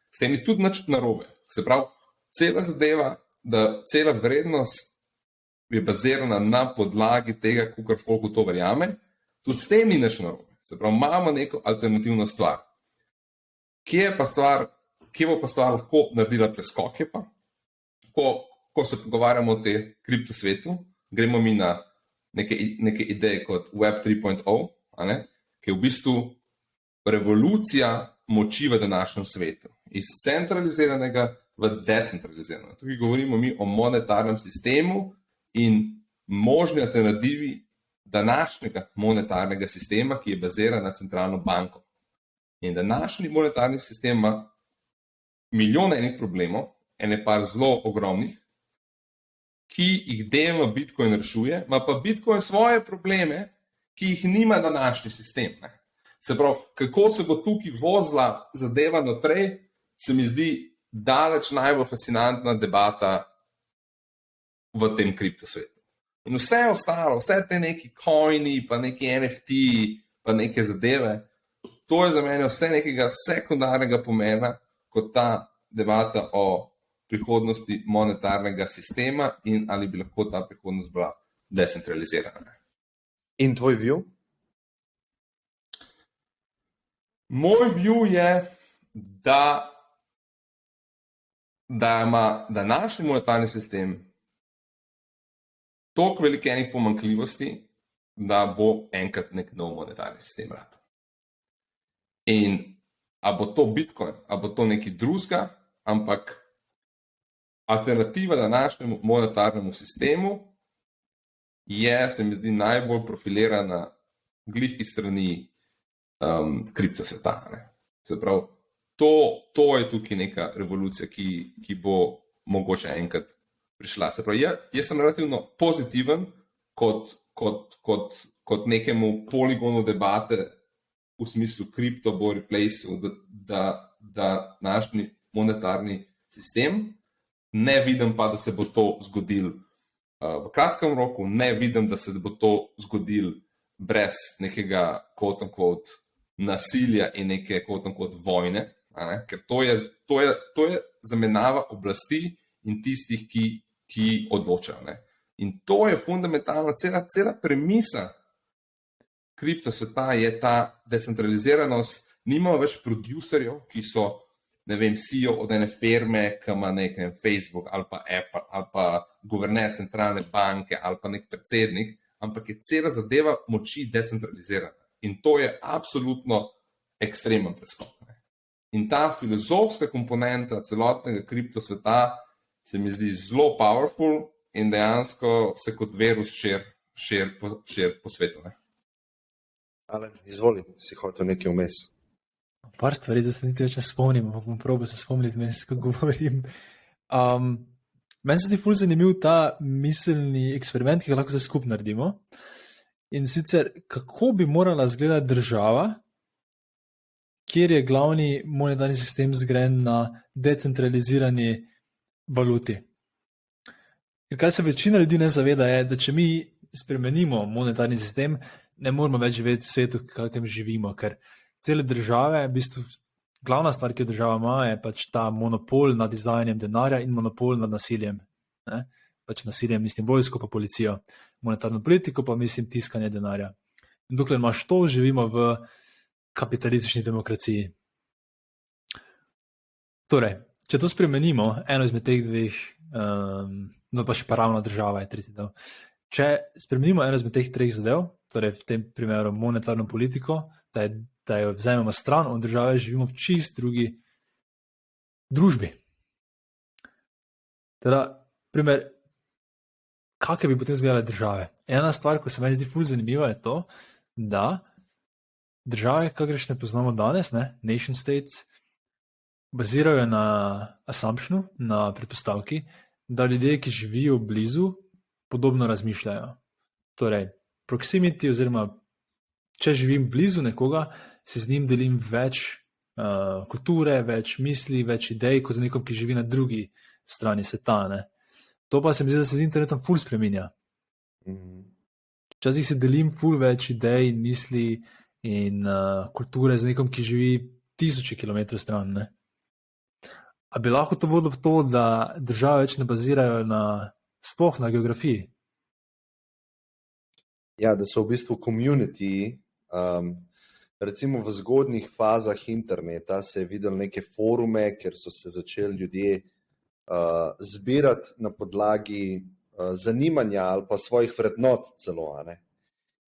[SPEAKER 4] S tem je tudi nič narobe. Se pravi, cela zadeva, da cela vrednost je bazirana na podlagi tega, kolikor folk v to verjame, tudi s tem ni nič narobe. Se pravi, imamo neko alternativno stvar. Kje bo pa stvar lahko naredila preskoke pa? Ko se pogovarjamo o tem kriptosvetu, gremo mi na neke ideje kot Web 3.0, ki je v bistvu revolucija moči v današnjem svetu. Iz centraliziranega v decentraliziranega. Tukaj govorimo mi o monetarnem sistemu in možni alternativi današnjega monetarnega sistema, ki je baziran na centralno banko. In današnji monetarni sistem ima milijone enih problemov, ene par zelo ogromnih, ki jih delno Bitcoin rešuje, ima pa Bitcoin svoje probleme, ki jih nima današnji sistem. Ne. Se pravi, kako se bo tukaj vozila zadeva naprej, se mi zdi daleč najbolj fascinantna debata v tem kriptosvetu. In vse ostalo, vse te neki coini, pa neki NFT, pa neke zadeve, to je za mene vse nekega sekundarnega pomena, kot ta debata o prihodnosti monetarnega sistema in ali bi lahko ta prihodnost bila decentralizirana.
[SPEAKER 1] In tvoj view?
[SPEAKER 4] Moj view je, da da ima današnji monetarni sistem toliko velikih pomanjkljivosti, da bo enkrat nek nov monetarni sistem rad. In a bo to Bitcoin, a bo to nekaj drugega, ampak alternativa današnjemu monetarnemu sistemu je, se mi zdi, najbolj profilirana glih iz strani kriptosveta. Se pravi, to je tukaj neka revolucija, ki bo mogoče enkrat prišla. Se pravi, jaz sem relativno pozitiven kot nekemu poligonu debate v smislu kripto bo replaceu, da današnji monetarni sistem. Ne vidim pa, da se bo to zgodilo v kratkem roku, ne vidim, da se bo to zgodilo brez nekega quote-unquote nasilja in neke quote-unquote vojne, ker to je zamenjava oblasti in tistih, ki odločajo. In to je fundamentalno, cela premisa kriptosveta je ta decentraliziranost, nimamo več producerjev, ki so, ne vem, CEO od ene firme, ki ima nekaj Facebook ali pa Apple ali pa guverner centralne banke ali pa nek predsednik, ampak je cela zadeva moči decentralizirana. In to je absolutno ekstremen preskok. In ta filozofska komponenta celotnega kriptosveta se mi zdi zelo powerful in dejansko se kot virus širi po svetu.
[SPEAKER 1] Alen, izvoli, si hotel nekaj vmes.
[SPEAKER 2] Par stvari, da se niti več ne spomnim, ampak bom probal se spomniti, ko govorim. Meni se ti ful zanimiv ta miselni eksperiment, ki ga lahko skupaj naredimo. In sicer, kako bi morala izgledati država, kjer je glavni monetarni sistem zgrajen na decentralizirani valuti. Ker kar se večina ljudi ne zaveda je, da če mi spremenimo monetarni sistem, ne moramo več živeti v svetu, v kakrem živimo, ker cele države, v bistvu glavna stvar, ki jo država ima, je pač ta monopol nad izdajanjem denarja in monopol nad nasiljem. Pač nasiljem mislim vojsko pa policijo, monetarno politiko pa mislim tiskanje denarja. In dokler imaš to, živimo v kapitalistični demokraciji. Torej, če to spremenimo, eno izmed teh dveh, no pa še pravna država je tretji del. Če spremenimo eno izmed teh treh zadev, torej v tem primeru monetarno politiko, da jo vzamemo stran od države, živimo v čist drugi družbi. Teda, primer, kakve bi potem izgledale države? Ena stvar, ko se meni zdi ful zanimiva, je to, da države, kakršne poznamo danes, nation states, bazirajo na assumptionu, na predpostavki, da ljudje, ki živijo blizu, podobno razmišljajo. Torej, proximity oziroma če živim blizu nekoga, se z njim delim več kulture, več misli, več idej, kot z nekom, ki živi na drugi strani sveta. To pa se mi zdi, da se z internetom ful spreminja. Včasih se delim ful več idej in misli in kulture z nekom, ki živi 1000 kilometrov stran. A bi lahko to vodilo v to, da države več ne bazirajo sploh na geografiji?
[SPEAKER 1] Ja, da so v bistvu community, recimo v zgodnjih fazah interneta se je videl neke forume, kjer so se začeli ljudje zbirati na podlagi zanimanja ali pa svojih vrednot celo.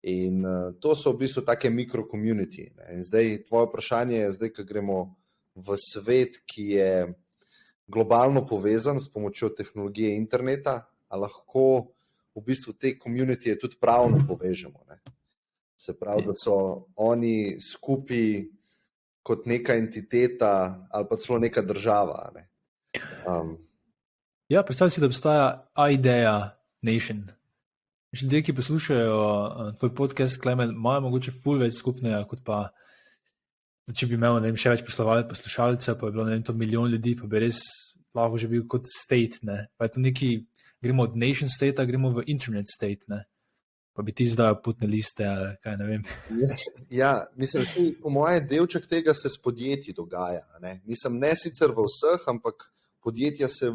[SPEAKER 1] In to so v bistvu take mikro-community. In zdaj tvoje vprašanje je, zdaj, ko gremo v svet, ki je globalno povezan s pomočjo tehnologije interneta, a lahko v bistvu te community tudi pravno povežemo. Se pravi, da so oni skupaj kot neka entiteta ali pa celo neka država.
[SPEAKER 2] Ja, predstavljaj si, da obstaja idea nation. Ljudje, ki poslušajo tvoj podcast, Klemen, imajo mogoče ful več skupnega, kot pa, če bi imel še več poslušalcev, pa je bilo to milijon ljudi, pa bi res lahko že bil kot state. Pa je to neki, gremo od nation state, gremo v internet state. Pa bi ti zdaj potne liste, ali kaj, ne vem.
[SPEAKER 1] Ja, mislim, po moje delček tega se s podjetji dogaja. Mislim, ne sicer v vseh, ampak podjetja se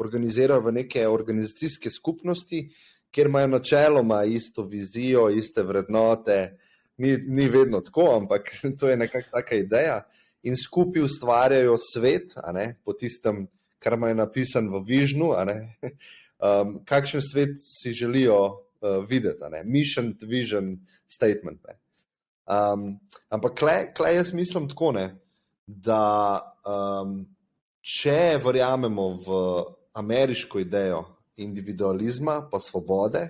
[SPEAKER 1] organizirajo v neke organizacijske skupnosti, kjer imajo načeloma isto vizijo, iste vrednote. Ni vedno tako, ampak to je nekako taka ideja. In skupaj ustvarjajo svet po tistem kar ima napisan v Visionu, kakšen svet si želijo videti, mission, vision, statement. Ampak klej jaz mislim tako, da če verjamemo v ameriško idejo individualizma pa svobode,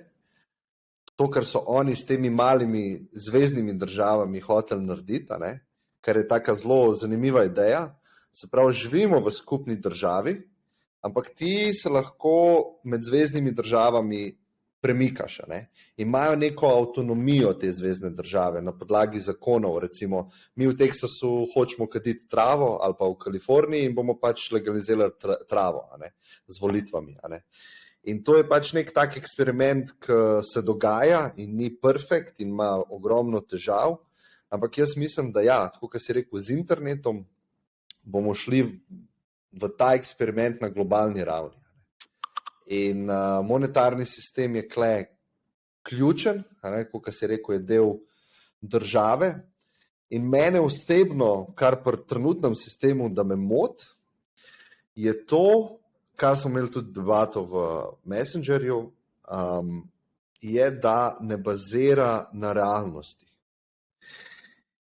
[SPEAKER 1] to, kar so oni s temi malimi zveznimi državami hoteli narediti, kar je taka zelo zanimiva ideja, se pravi, živimo v skupni državi, ampak ti se lahko med zveznimi državami premikaš. Imajo neko avtonomijo te zvezne države na podlagi zakonov, recimo mi v Teksasu hočemo kaditi travo ali pa v Kaliforniji in bomo pač legalizirali travo z volitvami. In to je pač nek tak eksperiment, ki se dogaja in ni perfekt in ima ogromno težav, ampak jaz mislim, da ja, tako kot si rekel, z internetom bomo šli v ta eksperiment na globalni ravni. In monetarni sistem je ključen, kot si rekel, je del države. In mene osebno, kar pri trenutnem sistemu, da me moti, je to, kar smo imeli tudi debato v Messengerju, je, da ne bazira na realnosti.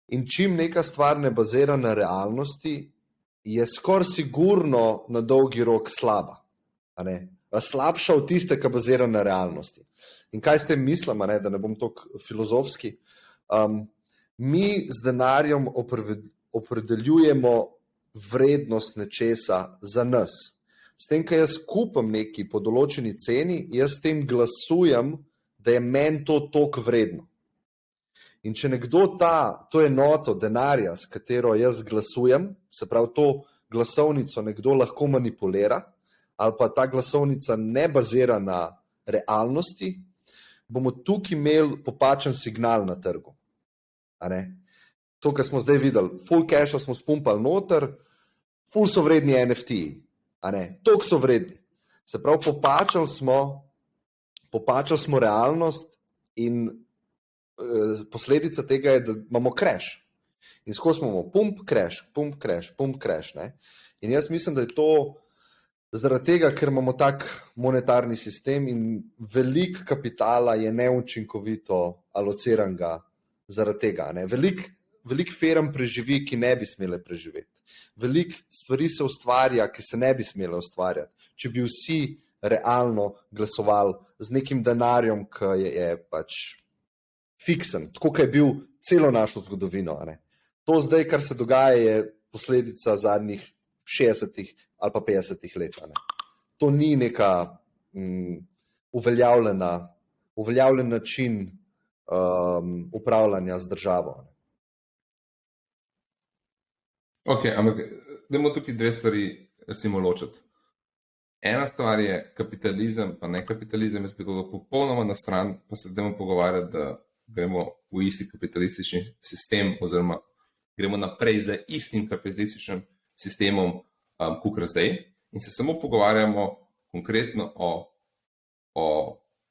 [SPEAKER 1] In čim neka stvar ne bazira na realnosti, je skoraj sigurno na dolgi rok slaba. Slabša od tiste, ki bazira na realnosti. In kaj s tem mislim, da ne bom tako filozofski? Mi z denarjem opredeljujemo vrednost nečesa za nas. S tem, ko jaz kupim nekaj po določeni ceni, jaz s tem glasujem, da je meni to toliko vredno. In če nekdo to enoto denarja, s katero jaz glasujem, se pravi to glasovnico nekdo lahko manipulira, ali pa ta glasovnica ne bazira na realnosti, bomo tukaj imeli popačen signal na trgu. To, kar smo zdaj videli, full cache smo spumpali noter, full so vredni NFT-ji, toliko so vredni. Se pravi, popačali smo realnost in posledica tega je, da imamo crash. In skozi imamo pump, crash, pump, crash, pump, crash. In jaz mislim, da je to zaradi tega, ker imamo tak monetarni sistem in veliko kapitala je neučinkovito alociranega zaradi tega. Veliko firm preživi, ki ne bi smele preživeti. Veliko stvari se ustvarja, ki se ne bi smele ustvarjati. Če bi vsi realno glasovali z nekim denarjem, ki je pač fiksen, tako kot je bil celo našo zgodovino. To zdaj, kar se dogaja, je posledica zadnjih 60 ali pa 50 let. To ni neka uveljavljen način upravljanja z državo.
[SPEAKER 4] Ok, ampak dajmo tukaj dve stvari recimo ločiti. Ena stvar je kapitalizem, pa ne kapitalizem, jaz bi to popolnoma na stran, pa se dajmo pogovarjati, da gremo v isti kapitalistični sistem oziroma gremo naprej z istim kapitalističnim sistemom, kakor zdaj, in se samo pogovarjamo konkretno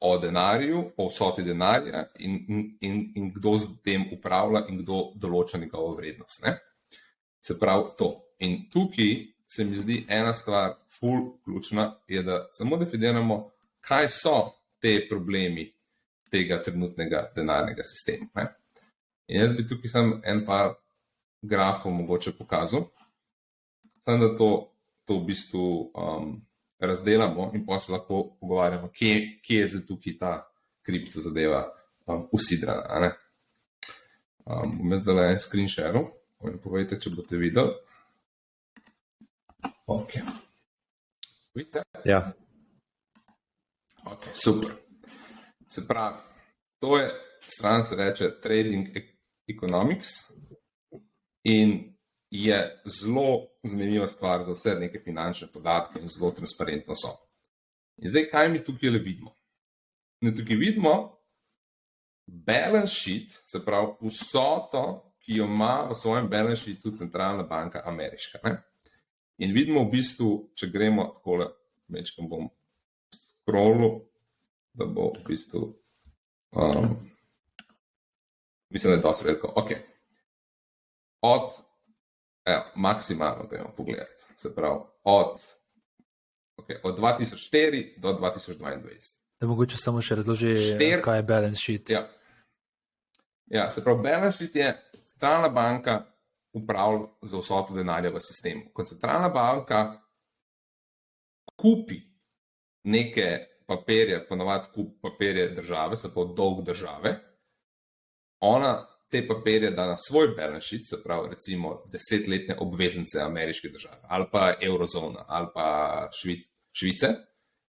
[SPEAKER 4] o denarju, o vsoti denarja in kdo z tem upravlja in kdo določa njegovo vrednost. Se pravi to. In tukaj se mi zdi ena stvar ful ključna, je, da samo definiramo, kaj so te problemi tega trenutnega denarnega sistema. In jaz bi tukaj samo en par grafov mogoče pokazal, samo da to v bistvu razdelamo in pa se lahko pogovarjamo, kje je zdaj tukaj ta kripto zadeva usidrana. Bom jaz zdaj en screen share, povejte, če boste videli. Ok. Vidite?
[SPEAKER 1] Ja.
[SPEAKER 4] Ok, super. Se pravi, to je stran se reče Trading Economics in je zelo zanimiva stvar za vse neke finančne podatke in zelo transparentno so. In zdaj, kaj mi tukaj le vidimo? Mi tukaj vidimo balance sheet, se pravi vsoto, ki jo ima v svojem balance sheetu centralna banka ameriška. In vidimo v bistvu, če gremo takole, večkrat bom scrollu, da bo v bistvu, mislim, da je dosti veliko. Ok. Maksimalno gremo pogledati. Se pravi, od Okay, od 2004 do 2022.
[SPEAKER 2] Da mogoče samo še razloži, kaj je balance sheet.
[SPEAKER 4] Ja, se pravi, balance sheet je centralna banka upravlja za vsoto denarja v sistemu. Ko centralna banka kupi neke papirje, ponovadi kup papirje države, se pravi dolg države, ona te papirje da na svoj balance sheet, se pravi recimo 10-letne obveznice ameriške države, ali pa eurozona, ali pa Švice,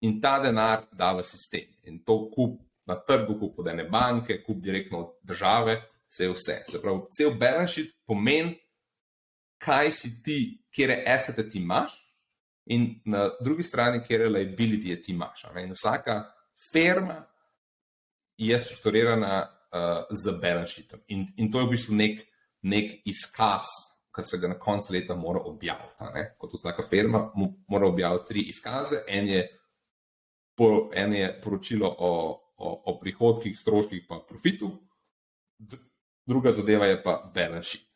[SPEAKER 4] in ta denar da v sistem. In to kup na trgu, kup od ene banke, kup direktno od države, vse je vse. Se pravi, cel balance sheet pomeni, kaj si ti, kjere assete ti imaš, in na drugi strani, kjere liability ti imaš. In vsaka firma je strukturirana z balance sheetom. In to je v bistvu nek izkaz, ki se ga na koncu leta mora objaviti. Kot vsaka firma mora objaviti 3 izkaze. En je poročilo o prihodkih, stroških pa profitu, druga zadeva je pa balance sheet.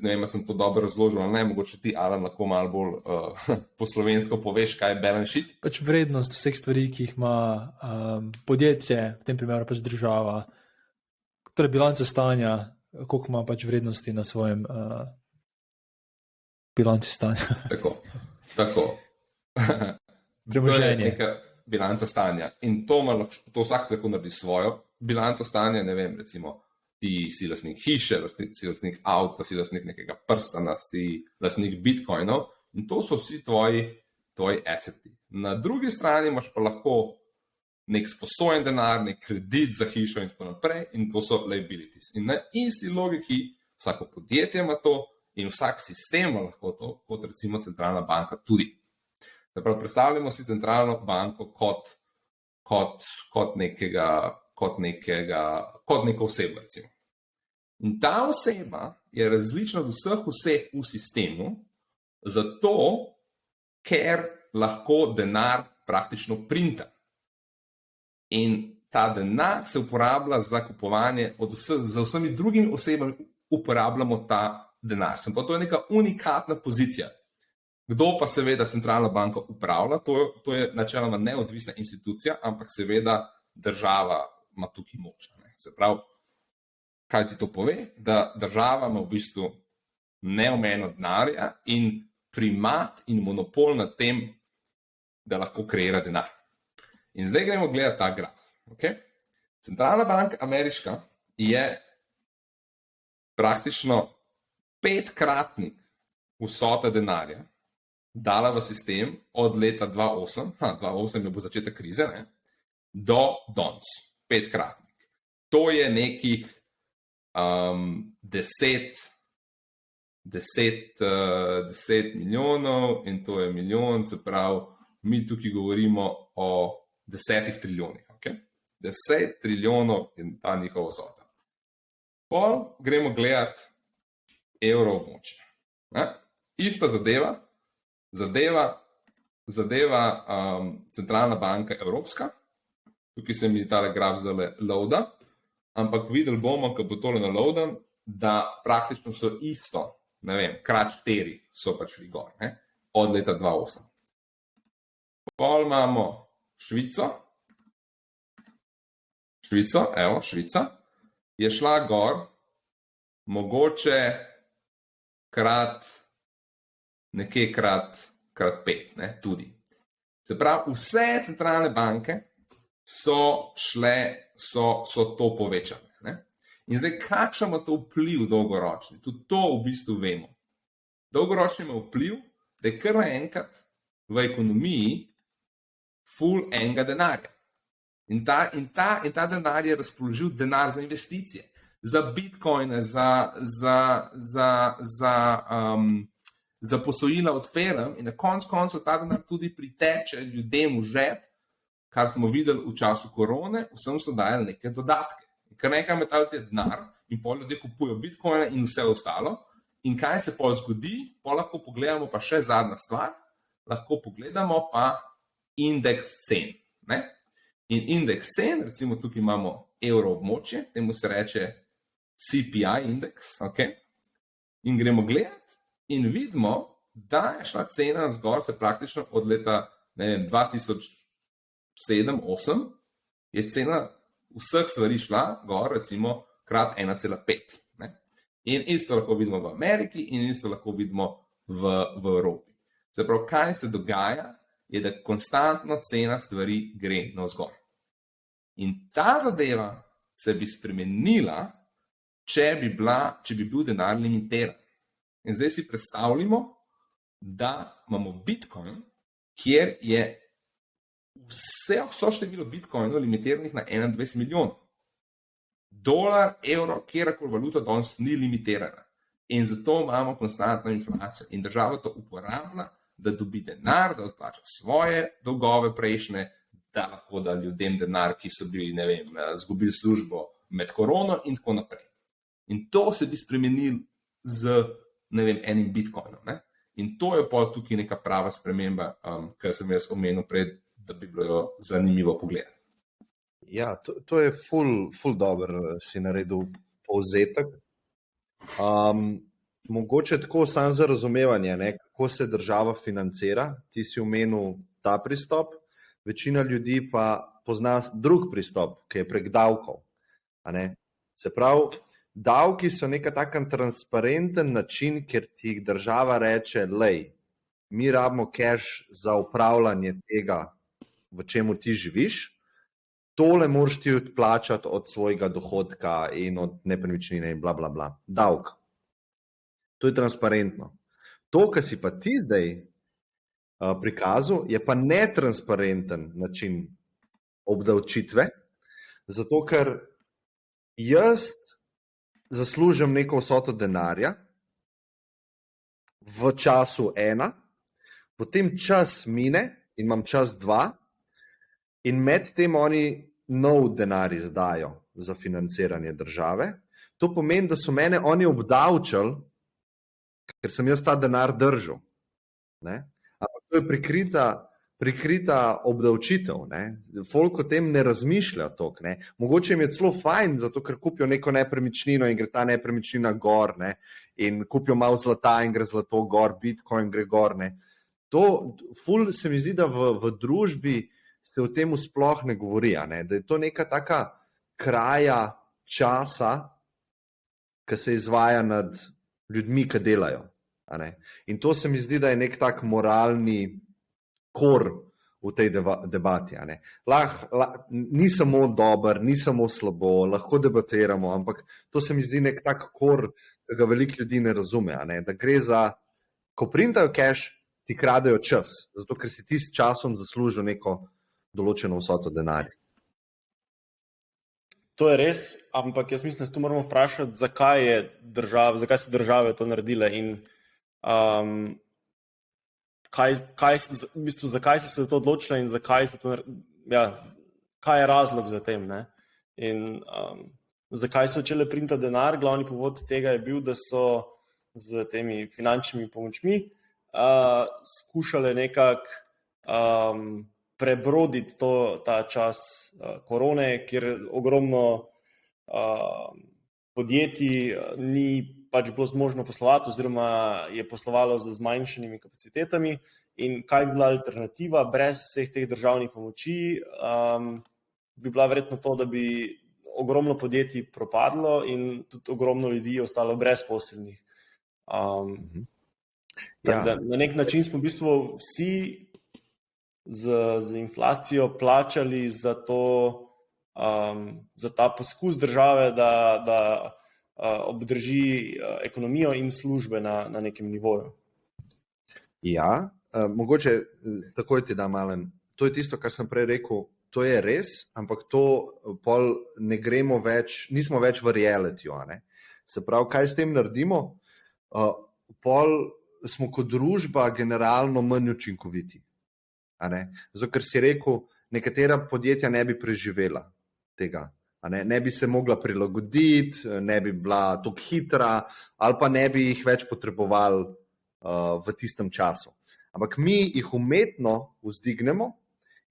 [SPEAKER 4] Ne vem, sem to dobro razložil, ali ne, mogoče ti, Alan, lahko malo bolj po slovensko poveš, kaj je balance sheet.
[SPEAKER 2] Pač vrednost vseh stvari, ki jih ima podjetje, v tem primeru pač država, torej bilanca stanja, koliko ima pač vrednosti na svojem bilanci stanja.
[SPEAKER 4] Tako.
[SPEAKER 2] Premoženje.
[SPEAKER 4] To je neka bilanca stanja. In to vsak se lahko naredi svojo bilanco stanja, ne vem, recimo, ti si lastnik hiše, si lastnik avta, si lastnik nekega prstana, si lastnik bitcoinov, in to so vsi tvoji asseti. Na drugi strani imaš pa lahko nek sposojen denar, nek kredit za hišo in tako naprej, in to so liabilities. In na isti logiki vsako podjetje ima to in vsak sistem ima lahko to, kot recimo centralna banka tudi. Se pravi, predstavljamo si centralno banko kot neko osebo, recimo. In ta oseba je različna od vseh v sistemu, zato, ker lahko denar praktično printa. In ta denar se uporablja za kupovanje, za vsemi drugimi osebami uporabljamo ta denar. To je neka unikatna pozicija. Kdo pa seveda centralna banka upravlja, to je načeloma neodvisna institucija, ampak seveda država ima tukaj moč. Se pravi, kaj ti to pove? Da država ima v bistvu neomejeno denarja in primat in monopol nad tem, da lahko kreira denar. In zdaj gremo gledati ta graf. Okay? Centralna banka ameriška je praktično 5-kratnik vsote denarja dala v sistem od leta 2008, 2008 je bil začetek krize, do danes. 5-kratnik. To je nekih 10 milijonov in to je milijon, se pravi, mi tukaj govorimo o 10 trilijonih. Okay? 10 trilijonov in ta njihova vsota. Pol gremo gledati evroobmočje. Ista zadeva centralna banka evropska. Tukaj se mi ta graf zdaj loada, ampak videli bomo, ko bo tole naloadan, da praktično so isto, ne vem, krat 4 so pač šli gor, od leta 2008. Pol imamo Švico, Švica je šla gor, mogoče nekje krat 5, tudi. Se pravi, vse centralne banke so to povečale. In zdaj, kakšen ima to vpliv dolgoročni? Tudi to v bistvu vemo. Dolgoročni ima vpliv, da je kar naenkrat v ekonomiji ful enega denarja. In ta denar je razpoložljiv denar za investicije, za bitcoine, za posojila od firm, in na koncu ta denar tudi priteče ljudem v žep, kar smo videli v času korone, vsem so dajali neke dodatke. Ker nekaj metali te denar in pol ljudje kupujo bitcoine in vse ostalo. In kaj se pol zgodi? Pol lahko pogledamo pa še zadnja stvar, lahko pogledamo pa indeks cen. In indeks cen, recimo tukaj imamo evroobmočje, temu se reče CPI indeks, okay? In gremo gledati in vidimo, da je šla cena zgor se praktično od leta ne vem, 2007-2008, je cena vseh stvari šla gor, recimo, krat 1,5. In isto lahko vidimo v Ameriki in isto lahko vidimo v Evropi. Se pravi, kaj se dogaja, je, da konstantno cena stvari gre navzgor. In ta zadeva se bi spremenila, če bi bil denar limitiran. In zdaj si predstavljamo, da imamo Bitcoin, kjer je vso število Bitcoinov limitiranih na 21 milijonov. Dolar, evro, kjerkoli valuta danes ni limitirana. In zato imamo konstantno inflacijo. In država to uporablja, da dobi denar, da odplača svoje dolgove prejšnje, da lahko da ljudem denar, ki so bili, ne vem, izgubili službo med korono in tako naprej. In to se bi spremenil z, ne vem, enim Bitcoinom. Ne? In to je pa tukaj neka prava sprememba, kar sem jaz omenil prej, da bi bilo zanimivo pogledati.
[SPEAKER 1] Ja, to je ful dober, si naredil povzetek. Mogoče tako samo za razumevanje, ne, kako se država financira. Ti si omenil ta pristop, večina ljudi pa pozna drug pristop, ki je prek davkov. Se pravi, davki so neka taka transparenten način, kjer ti država reče, lej, mi rabimo cash za upravljanje tega, v čemu ti živiš, tole moraš ti odplačati od svojega dohodka in od nepremičnine in bla, bla, bla. Davk. To je transparentno. To, kar si pa ti zdaj prikazal, je pa netransparenten način obdavčitve, zato ker jaz zaslužim neko vsoto denarja v času 1, potem čas mine in imam čas 2 in med tem oni nov denar izdajo za financiranje države. To pomeni, da so mene oni obdavčili, ker sem jaz ta denar držal. Ampak to je prikrita obdavčitev. Folk o tem ne razmišlja toliko. Mogoče jim je celo fajn, zato ker kupijo neko nepremičnino in gre ta nepremičnina gor, in kupijo malo zlata in gre zlato gor, Bitcoin gre gor. To ful se mi zdi, da v družbi se o tem sploh ne govori, da je to neka taka kraja časa, ki se izvaja nad ljudmi, ki delajo. In to se mi zdi, da je nek tak moralni kor v tej debati. Ni samo dober, ni samo slabo, lahko debatiramo, ampak to se mi zdi nek tak kor, ki ga veliko ljudi ne razume. Da gre za, ko printajo cash, ti kradejo čas, zato ker si ti s časom zaslužil neko določeno vsoto denarja.
[SPEAKER 3] To je res, ampak jaz mislim, da se tu moramo vprašati, zakaj so države to naredile in zakaj so se to odločile in zakaj so to, kaj je razlog za tem. In zakaj so začele printati denar? Glavni povod tega je bil, da so z temi finančnimi pomočmi skušale nekako prebroditi ta čas korone, kjer ogromno podjetij ni pač bilo zmožno poslovati oziroma je poslovalo z zmanjšanimi kapacitetami. In kaj bi bila alternativa brez vseh teh državnih pomoči? Bi bila verjetno to, da bi ogromno podjetij propadlo in tudi ogromno ljudi ostalo brezposelnih. Na nek način smo v bistvu vsi z inflacijo plačali za ta poskus države, da obdrži ekonomijo in službe na nekem nivoju.
[SPEAKER 1] Ja, mogoče takoj ti dam, Alen. To je tisto, kar sem prej rekel, to je res, ampak to pol ne gremo več, nismo več v realityju. Se pravi, kaj s tem naredimo? Pol smo kot družba generalno manj učinkoviti. Zato, ker si rekel, nekatera podjetja ne bi preživela tega, ne bi se mogla prilagoditi, ne bi bila tako hitra ali pa ne bi jih več potrebovali v tistem času. Ampak mi jih umetno vzdignemo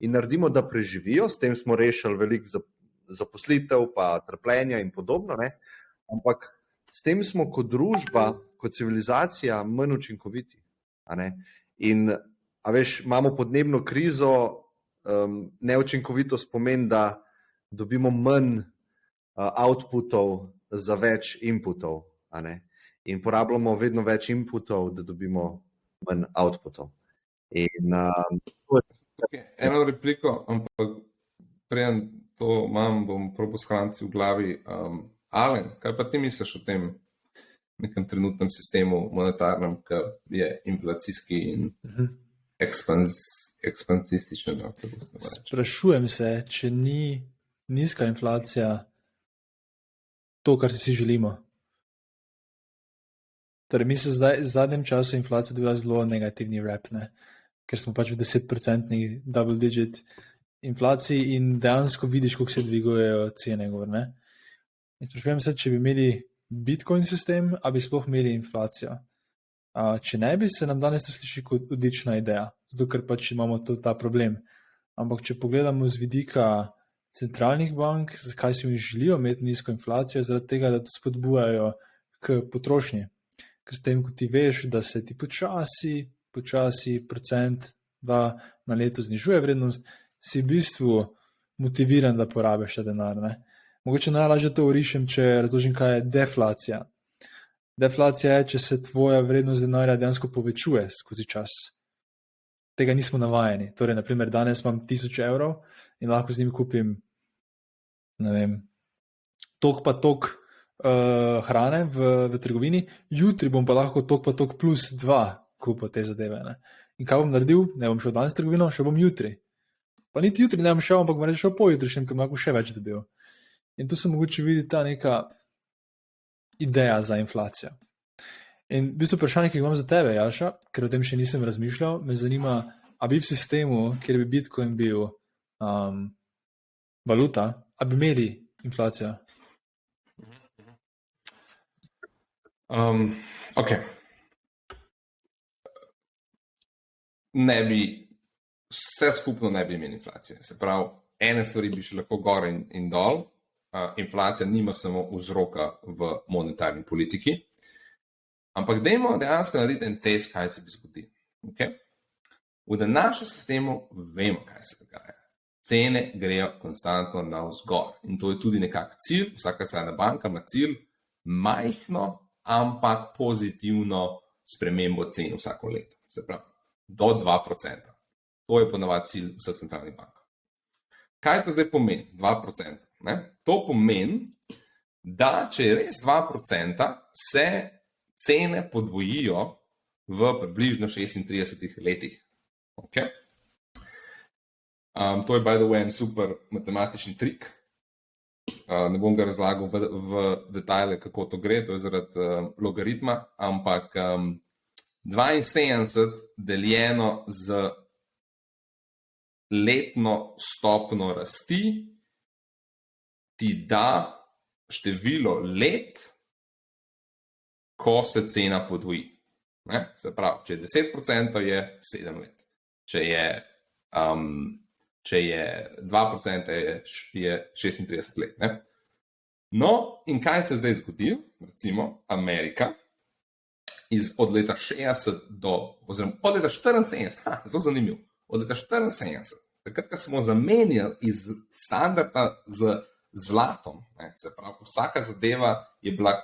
[SPEAKER 1] in naredimo, da preživijo, s tem smo rešili veliko zaposlitev, pa trpljenja in podobno, ampak s tem smo kot družba, kot civilizacija manj učinkoviti. In a veš, imamo podnebno krizo, neučinkovitost pomeni, da dobimo manj outputov za več inputov, a ne? In porabljamo vedno več inputov, da dobimo manj outputov. In
[SPEAKER 4] eno repliko, ampak preden to imam, bom probo shraniti v glavi. Alen, kaj pa ti misliš o tem nekem trenutnem sistemu monetarnem, ki je inflacijski in ekspansističen?
[SPEAKER 2] Sprašujem se, če ni nizka inflacija to, kar si vsi želimo. Torej, mi se zdaj v zadnjem času inflacija dobila zelo negativni rap, ne? Ker smo pač v 10% double digit inflaciji in dejansko vidiš, kako se dvigujejo cene gor, ne? In sprašujem se, če bi imeli Bitcoin sistem, a bi sploh imeli inflacijo. Če ne bi, se nam danes to sliši kot odlična ideja, zato ker pač imamo ta problem. Ampak če pogledamo z vidika centralnih bank, zakaj si mi želijo imeti nizko inflacijo, zaradi tega, da to spodbujajo k potrošnji. Ker s tem, ko ti veš, da se ti počasi procent na leto znižuje vrednost, si v bistvu motiviran, da porabiš ta denar, ne? Mogoče najlažje to orišem, če razložim, kaj je deflacija. Deflacija je, če se tvoja vrednost denarja dejansko povečuje skozi čas. Tega nismo navajeni. Torej, naprimer, danes imam 1000 evrov in lahko z njim kupim, ne vem, tok hrane v trgovini, jutri bom pa lahko tok plus 2 kupil te zadeve, ne? In kaj bom naredil? Ne bom šel danes v trgovino, še bom jutri. Pa niti jutri ne bom šel, ampak bom šel pojutrišnjem, ker bom lahko še več dobil. In tu se mogoče vidi ta neka ideja za inflacijo. In v bistvu vprašanje, ki ga imam za tebe, Jaša, ker o tem še nisem razmišljal, me zanima, a bi v sistemu, kjer bi Bitcoin bil valuta, a bi imeli inflacijo?
[SPEAKER 4] Ok. Ne bi, vse skupno ne bi imeli inflacije. Se pravi, ene stvari bi šli lahko gor in dol. Inflacija nima samo vzroka v monetarni politiki, ampak dajmo dejansko narediti en test, kaj se bi zgodilo. Okay? V današnjem sistemu vemo, kaj se dogaja. Cene grejo konstantno navzgor in to je tudi nekak cilj, vsaka centralna banka ima cilj, majhno, ampak pozitivno spremembo cen vsako leto. Se pravi, do 2%. To je ponavadi cilj vseh centralnih bank. Kaj to zdaj pomeni? 2%. Ne? To pomeni, da če je res 2%, se cene podvojijo v približno 36 letih. Okay? To je, by the way, en super matematični trik. Ne bom ga razlagal v detajle, kako to gre, to je zaradi logaritma, ampak 72 deljeno z letno stopno rasti ti da število let, ko se cena podvoji. Ne? Se pravi, če je 10%, je 7 let. Če je 2%, je 36 let. Ne? No, in kaj se zdaj zgodi? Recimo, Amerika od leta 60 oziroma od leta 74, zelo zanimivo, od leta 74, takrat, ko smo zamenjali iz standarda z zlatom, ne, se pravi, vsaka zadeva je bila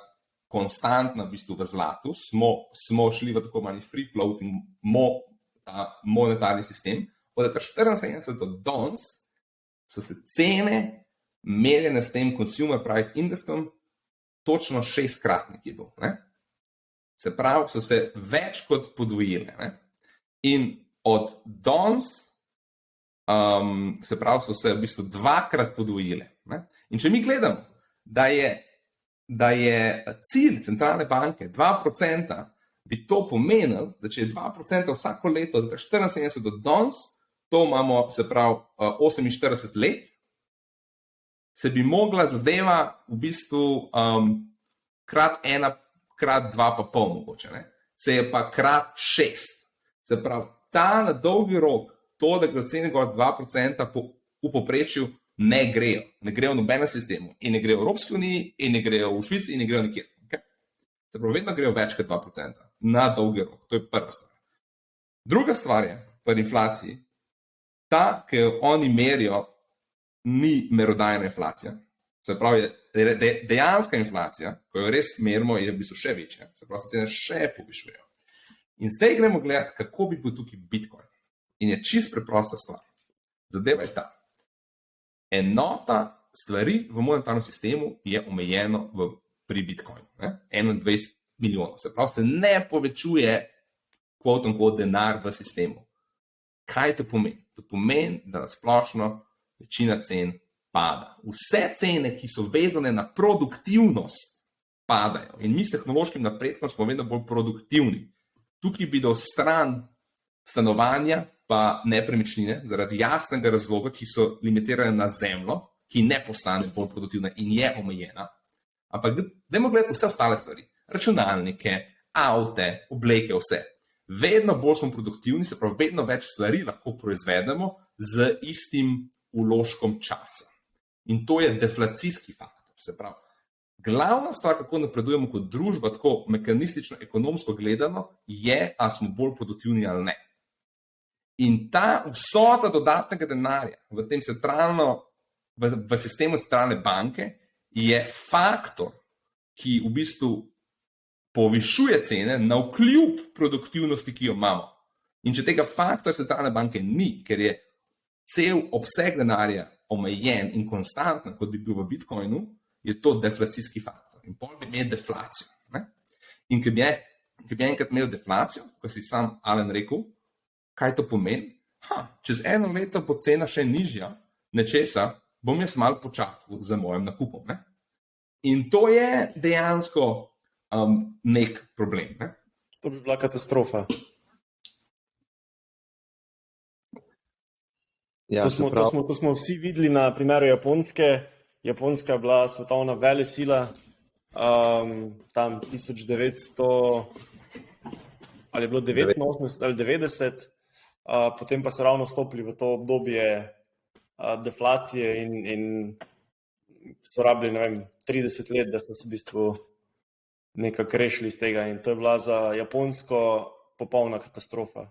[SPEAKER 4] konstantna v bistvu v zlatu, smo šli v tako manj free floating ta monetarni sistem, od leta 74 do danes so se cene merjene s tem consumer price indexom točno 6-kratnik je bil. Ne? Se pravi, so se več kot podvojile. Ne? In od danes se pravi, so se v bistvu 2-krat podvojile. Ne? In če mi gledamo, da je cilj centralne banke 2%, bi to pomenilo, da če je 2% vsako leto od 74 do danes, to imamo, se pravi, 48 let, se bi mogla zadeva v bistvu krat 1, krat 2,5 mogoče, ne? Se je pa krat 6. Se pravi, ta na dolgi rok, to, da gre cene gor 2% v povprečju, ne grejo. Ne grejo v nobenem sistemu. In ne grejo v Evropski uniji, in ne grejo v Švici, in ne grejo nikjer. Okay? Se pravi, vedno grejo več kot 2% na dolgi rok. To je prva stvar. Druga stvar je, pri inflaciji, ta, ki jo oni merijo, ni merodajna inflacija. Se pravi, dejanska inflacija, ko jo res merimo, je v bistvu še večja. Se pravi, se cene še povišujejo. In zdaj gremo gledati, kako bi bil tukaj Bitcoin. In je čist preprosta stvar. Zadeva je ta. Enota stvari v monetarnem sistemu je omejeno pri Bitcoinu. 21 milijonov. Se pravi, se ne povečuje quote unquote denar v sistemu. Kaj to pomeni? To pomeni, da splošno večina cen pada. Vse cene, ki so vezane na produktivnost, padajo. In mi s tehnološkim napredkom smo vedno bolj produktivni. Tukaj bi dal stran stanovanja pa nepremičnine zaradi jasnega razloga, ki so limitirane na zemljo, ki ne postane bolj produktivna in je omejena. Ampak dajmo gledati vse ostale stvari. Računalnike, avte, obleke, vse. Vedno bolj smo produktivni, se pravi, vedno več stvari lahko proizvedemo z istim vložkom časa. In to je deflacijski faktor. Se pravi, glavna stvar, kako napredujemo kot družba, tako mehanistično, ekonomsko gledano, je, ali smo bolj produktivni ali ne. In ta vsota dodatnega denarja v tem v sistemu centralne banke je faktor, ki v bistvu povišuje cene navkljub produktivnosti, ki jo imamo. In če tega faktorja centralne banke ni, ker je cel obseg denarja omejen in konstanten, kot bi bil v Bitcoinu, je to deflacijski faktor. In pol bi imel deflacijo. Ne? In ko bi enkrat imel deflacijo, ko si sam Alan rekel, kaj to pomeni? Čez eno leto bo cena še nižja, nečesa, bom jaz malo počakal za mojim nakupom. Ne? In to je dejansko nek problem. Ne?
[SPEAKER 3] To bi bila katastrofa.
[SPEAKER 1] Ja,
[SPEAKER 3] to smo vsi videli na primeru Japonske. Japonska je bila svetovna velesila, tam 1900, ali je bilo 89 ali 90, potem pa so ravno vstopili v to obdobje deflacije in so rabili, ne vem, 30 let, da so se v bistvu nekako rešili iz tega. In to je bila za Japonsko popolna katastrofa.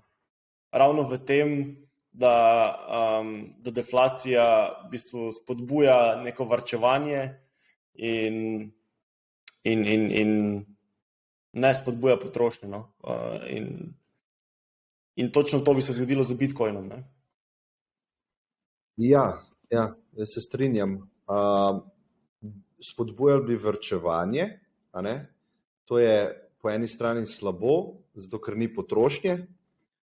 [SPEAKER 3] Ravno v tem, da deflacija v bistvu spodbuja neko varčevanje in ne spodbuja potrošnje. No? In točno to bi se zgodilo z Bitcoinom. Ne?
[SPEAKER 1] Ja, jaz se strinjam. Spodbujali bi varčevanje, a ne? To je po eni strani slabo, zato ker ni potrošnje,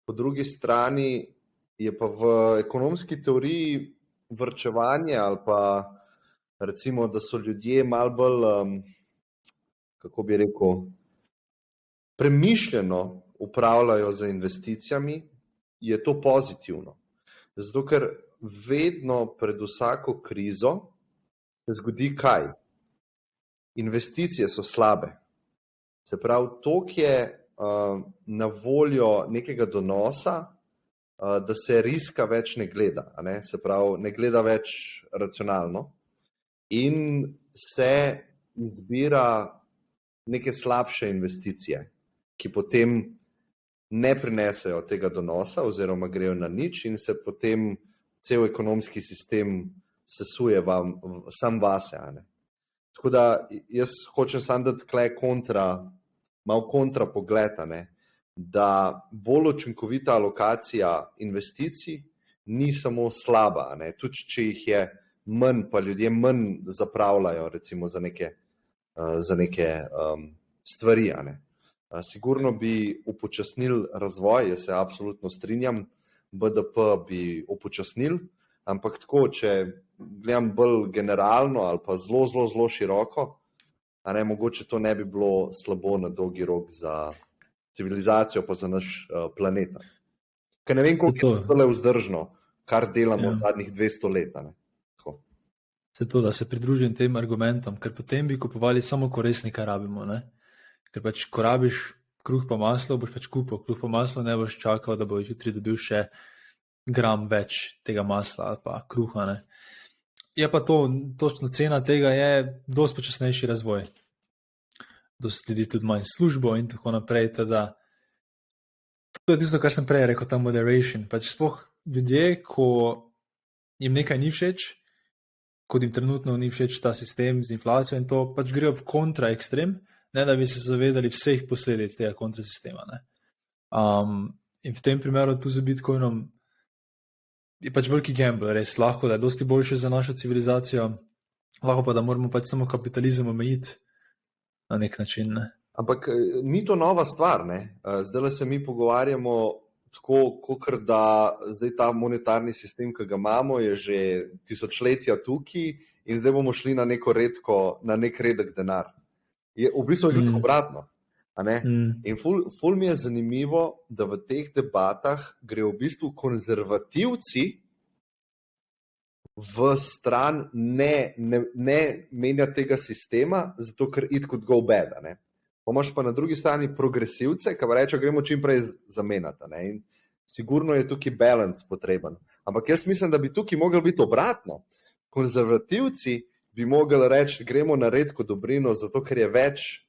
[SPEAKER 1] po drugi strani je pa v ekonomski teoriji varčevanje ali pa recimo, da so ljudje malo bolj, kako bi rekel, premišljeno upravljajo z investicijami, je to pozitivno. Zato, ker vedno pred vsako krizo se zgodi kaj? Investicije so slabe. Se pravi, toliko je na voljo nekega donosa, da se riska več ne gleda, a ne? Se pravi, ne gleda več racionalno in se izbira neke slabše investicije, ki potem ne prinesejo tega donosa oziroma grejo na nič in se potem cel ekonomski sistem sesuje sam vase. A ne? Tako da jaz hočem samo dati tukaj malo kontra pogled, da bolj učinkovita alokacija investicij ni samo slaba, ne? Tudi če jih je manj, pa ljudje manj zapravljajo recimo za neke stvari. Ne? Sigurno bi upočasnili razvoj, jaz se absolutno strinjam, BDP bi upočasnili, ampak tako, če gledam bolj generalno ali pa zelo široko, mogoče to ne bi bilo slabo na dolgi rok za civilizacijo pa za naš planet. Ker ne vem, koliko je to vzdržno, kar delamo v zadnjih 200 let.
[SPEAKER 2] Se to, da se pridružim tem argumentom, ker potem bi kupovali samo korisni, kar rabimo. Ne? Ker pač, ko rabiš kruh pa maslo, boš pač kupil kruh pa maslo, ne boš čakal, da boš jutri dobil še gram več tega masla ali pa kruha. Ne? Je pa to, točno cena tega je dosti počasnejši razvoj. Dosti ljudi tudi manj službo in tako naprej, teda To je tisto, kar sem prej rekel, ta moderation. Pač sploh ljudje, ko jim nekaj ni všeč, kot jim trenutno ni všeč ta sistem z inflacijo in to, pač grejo v kontra ekstrem, ne da bi se zavedali vseh posledic tega kontrasistema. In v tem primeru tu z Bitcoinom je pač veliki gamble, res lahko, da je dosti boljše za našo civilizacijo, lahko pa, da moramo pač samo kapitalizem omejiti na nek način. Ne?
[SPEAKER 1] Ampak ni to nova stvar, ne? Zdaj se mi pogovarjamo tako, kot da zdaj ta monetarni sistem, ki ga imamo, je že tisočletja tukaj in zdaj bomo šli na nek redek denar. V bistvu je tudi obratno. In ful mi je zanimivo, da v teh debatah gre v bistvu konzervativci v stran ne menja tega sistema, zato ker it could go bad. Pomaš pa na drugi strani progresivce, ki rečejo, gremo čim prej zamenjati. In sigurno je tukaj balans potreben. Ampak jaz mislim, da bi tukaj mogli biti obratno. Konzervativci bi mogli reči, gremo na redko dobrino, zato ker je več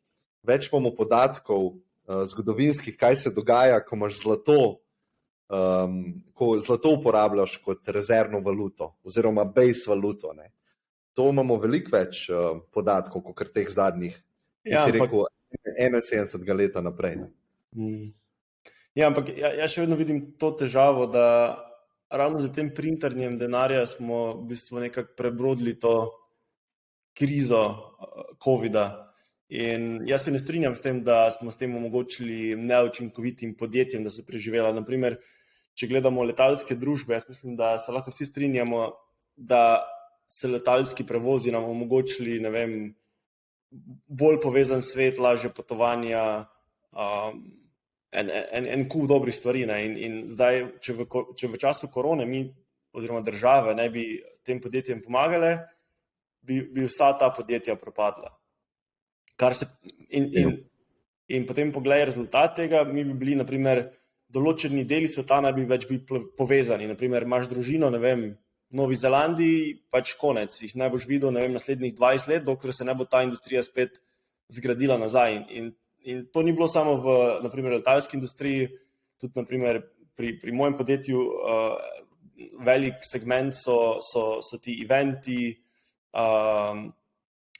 [SPEAKER 1] imamo podatkov zgodovinskih, kaj se dogaja, ko imaš zlato, ko zlato uporabljaš kot rezervno valuto oziroma base valuto. To imamo veliko več podatkov, kot teh zadnjih, ki si rekel, 71 leta naprej.
[SPEAKER 3] Ja, ampak jaz še vedno vidim to težavo, da ravno z tem printanjem denarja smo v bistvu nekako prebrodili to krizo COVID-a. In jaz se ne strinjam s tem, da smo s tem omogočili neučinkovitim podjetjem, da so preživela. Naprimer, če gledamo letalske družbe, jaz mislim, da se lahko vsi strinjamo, da se letalski prevozi nam omogočili, ne vem, bolj povezan svet, lažje potovanja, en kup dobrih stvari. In zdaj, če v času korone mi oziroma države ne bi tem podjetjem pomagale, bi vsa ta podjetja propadla. In potem poglej rezultat tega, mi bi bili, naprimer, določeni deli sveta naj bi več bili povezani. Naprimer, imaš družino, ne vem, v Novi Zelandiji, pač konec. Jih ne boš videl, ne vem, naslednjih 20 let, dokler se ne bo ta industrija spet zgradila nazaj. In to ni bilo samo v, naprimer, letalski industriji, tudi, naprimer, pri mojem podjetju velik segment so ti eventi,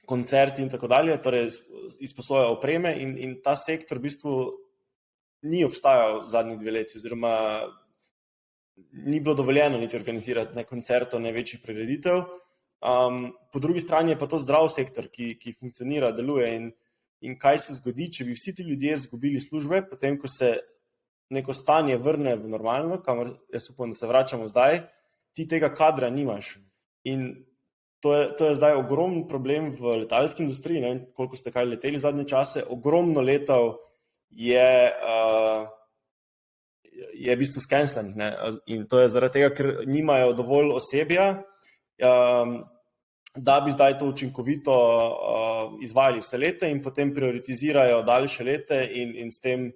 [SPEAKER 3] koncerti in tako dalje, torej izposoja opreme in ta sektor v bistvu ni obstajal zadnjih 2 leti, oziroma ni bilo dovoljeno niti organizirati ne koncertov, ne večjih prireditev. Po drugi strani je pa to zdrav sektor, ki funkcionira, deluje in kaj se zgodi, če bi vsi ti ljudje izgubili službe, potem ko se neko stanje vrne v normalno, kamor jaz upam, da se vračamo zdaj, ti tega kadra nimaš. In to je zdaj ogromen problem v letalski industriji, ne vem, koliko ste kaj leteli zadnje čase, ogromno letov je v bistvu skenslanih. In to je zaradi tega, ker nimajo dovolj osebja, da bi zdaj to učinkovito izvajali vse lete in potem prioritizirajo daljše lete in s tem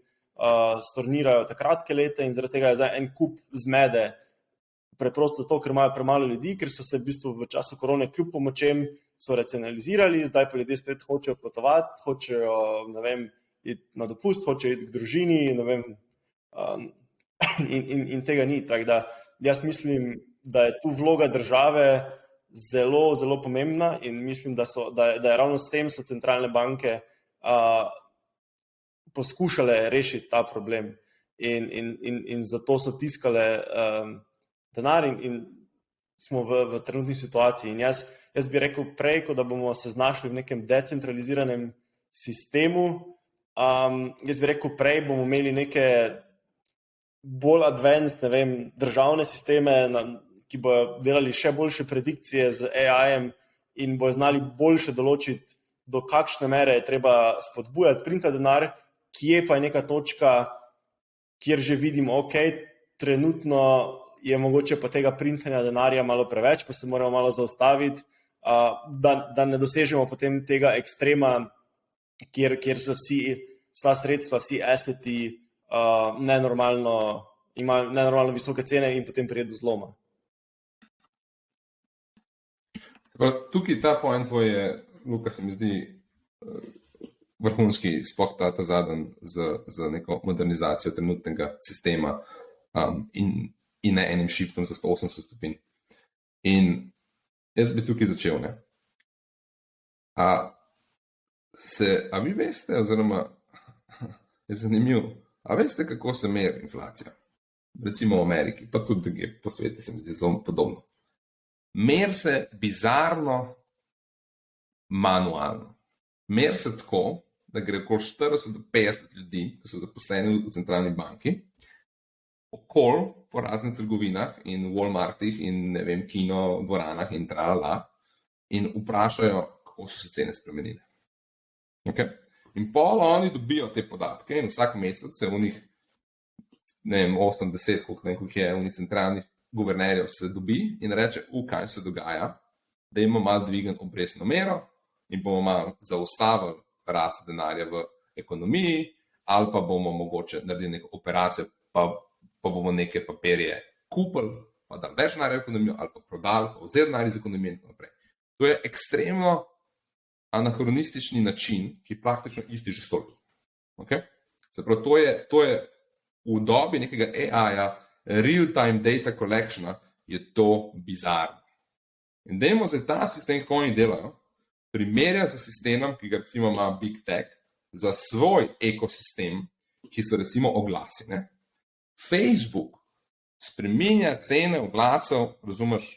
[SPEAKER 3] stornirajo te kratke lete in zaradi tega je zdaj en kup zmede. Preprosto zato, ker imajo premalo ljudi, ker so se v bistvu v času korone kljub pomočem so racionalizirali, zdaj pa ljudje spet hočejo potovati, hočejo, ne vem, iti na dopust, hočejo iti k družini, ne vem, in tega ni. Tako da jaz mislim, da je tu vloga države zelo, zelo pomembna in mislim, da je ravno s tem so centralne banke poskušale rešiti ta problem in zato so tiskale denar in smo v trenutni situaciji. In jaz bi rekel prej, ko da bomo se znašli v nekem decentraliziranem sistemu, jaz bi rekel prej bomo imeli neke bolj advanced, ne vem, državne sisteme, ki bojo delali še boljše predikcije z AI-em in bojo znali boljše določiti, do kakšne mere je treba spodbujati, printati denar, kje pa je neka točka, kjer že vidimo, ok, trenutno je mogoče pa tega printanja denarja malo preveč, pa se moramo malo zaustaviti, da ne dosežemo potem tega ekstrema, kjer so vsa sredstva, vsi asseti imajo nenormalno visoke cene in potem pride do zloma.
[SPEAKER 4] Tukaj ta point tvoj je, Luka, se mi zdi vrhunski, sploh ta zadnji z neko modernizacijo trenutnega sistema in ne enim shiftom za 180 stopinj. In jaz bi tukaj začel. Ne? A vi veste, oziroma je zanimivo, a veste, kako se meri inflacija? Recimo v Ameriki, pa tudi drugje po svetu se mi zdi zelo podobno. Meri se bizarno manualno. Meri se tako, da gre okoli 40 do 50 ljudi, ki so zaposleni v centralni banki, okoli po raznih trgovinah in Walmartih in ne vem, kino, dvoranah in tralala in vprašajo, kako so se cene spremenile. Okay? In pol oni dobijo te podatke in vsak mesec se v njih, ne vem, 80, koliko je v njih centralnih guvernerjev se dobi in reče, kaj se dogaja, da imamo malo dvigen obrestno mero in bomo malo zaustavili rast denarja v ekonomiji, ali pa bomo mogoče naredili neko operacijo, pa bomo neke papirje kupili, pa dali več denarja v ekonomijo, ali pa prodali, pa vzeli denar iz ekonomije in tako naprej. To je ekstremno anahronistični način, ki je praktično isti že 100 let. Okay? Se pravi, to je v dobi nekega AI-ja, real-time data collectiona, je to bizarno. In dajmo za ta sistem, kako oni delajo, primerjati z sistemom, ki ga recimo ima Big Tech, za svoj ekosistem, ki so recimo oglasi. Ne? Facebook spreminja cene oglasov, razumeš,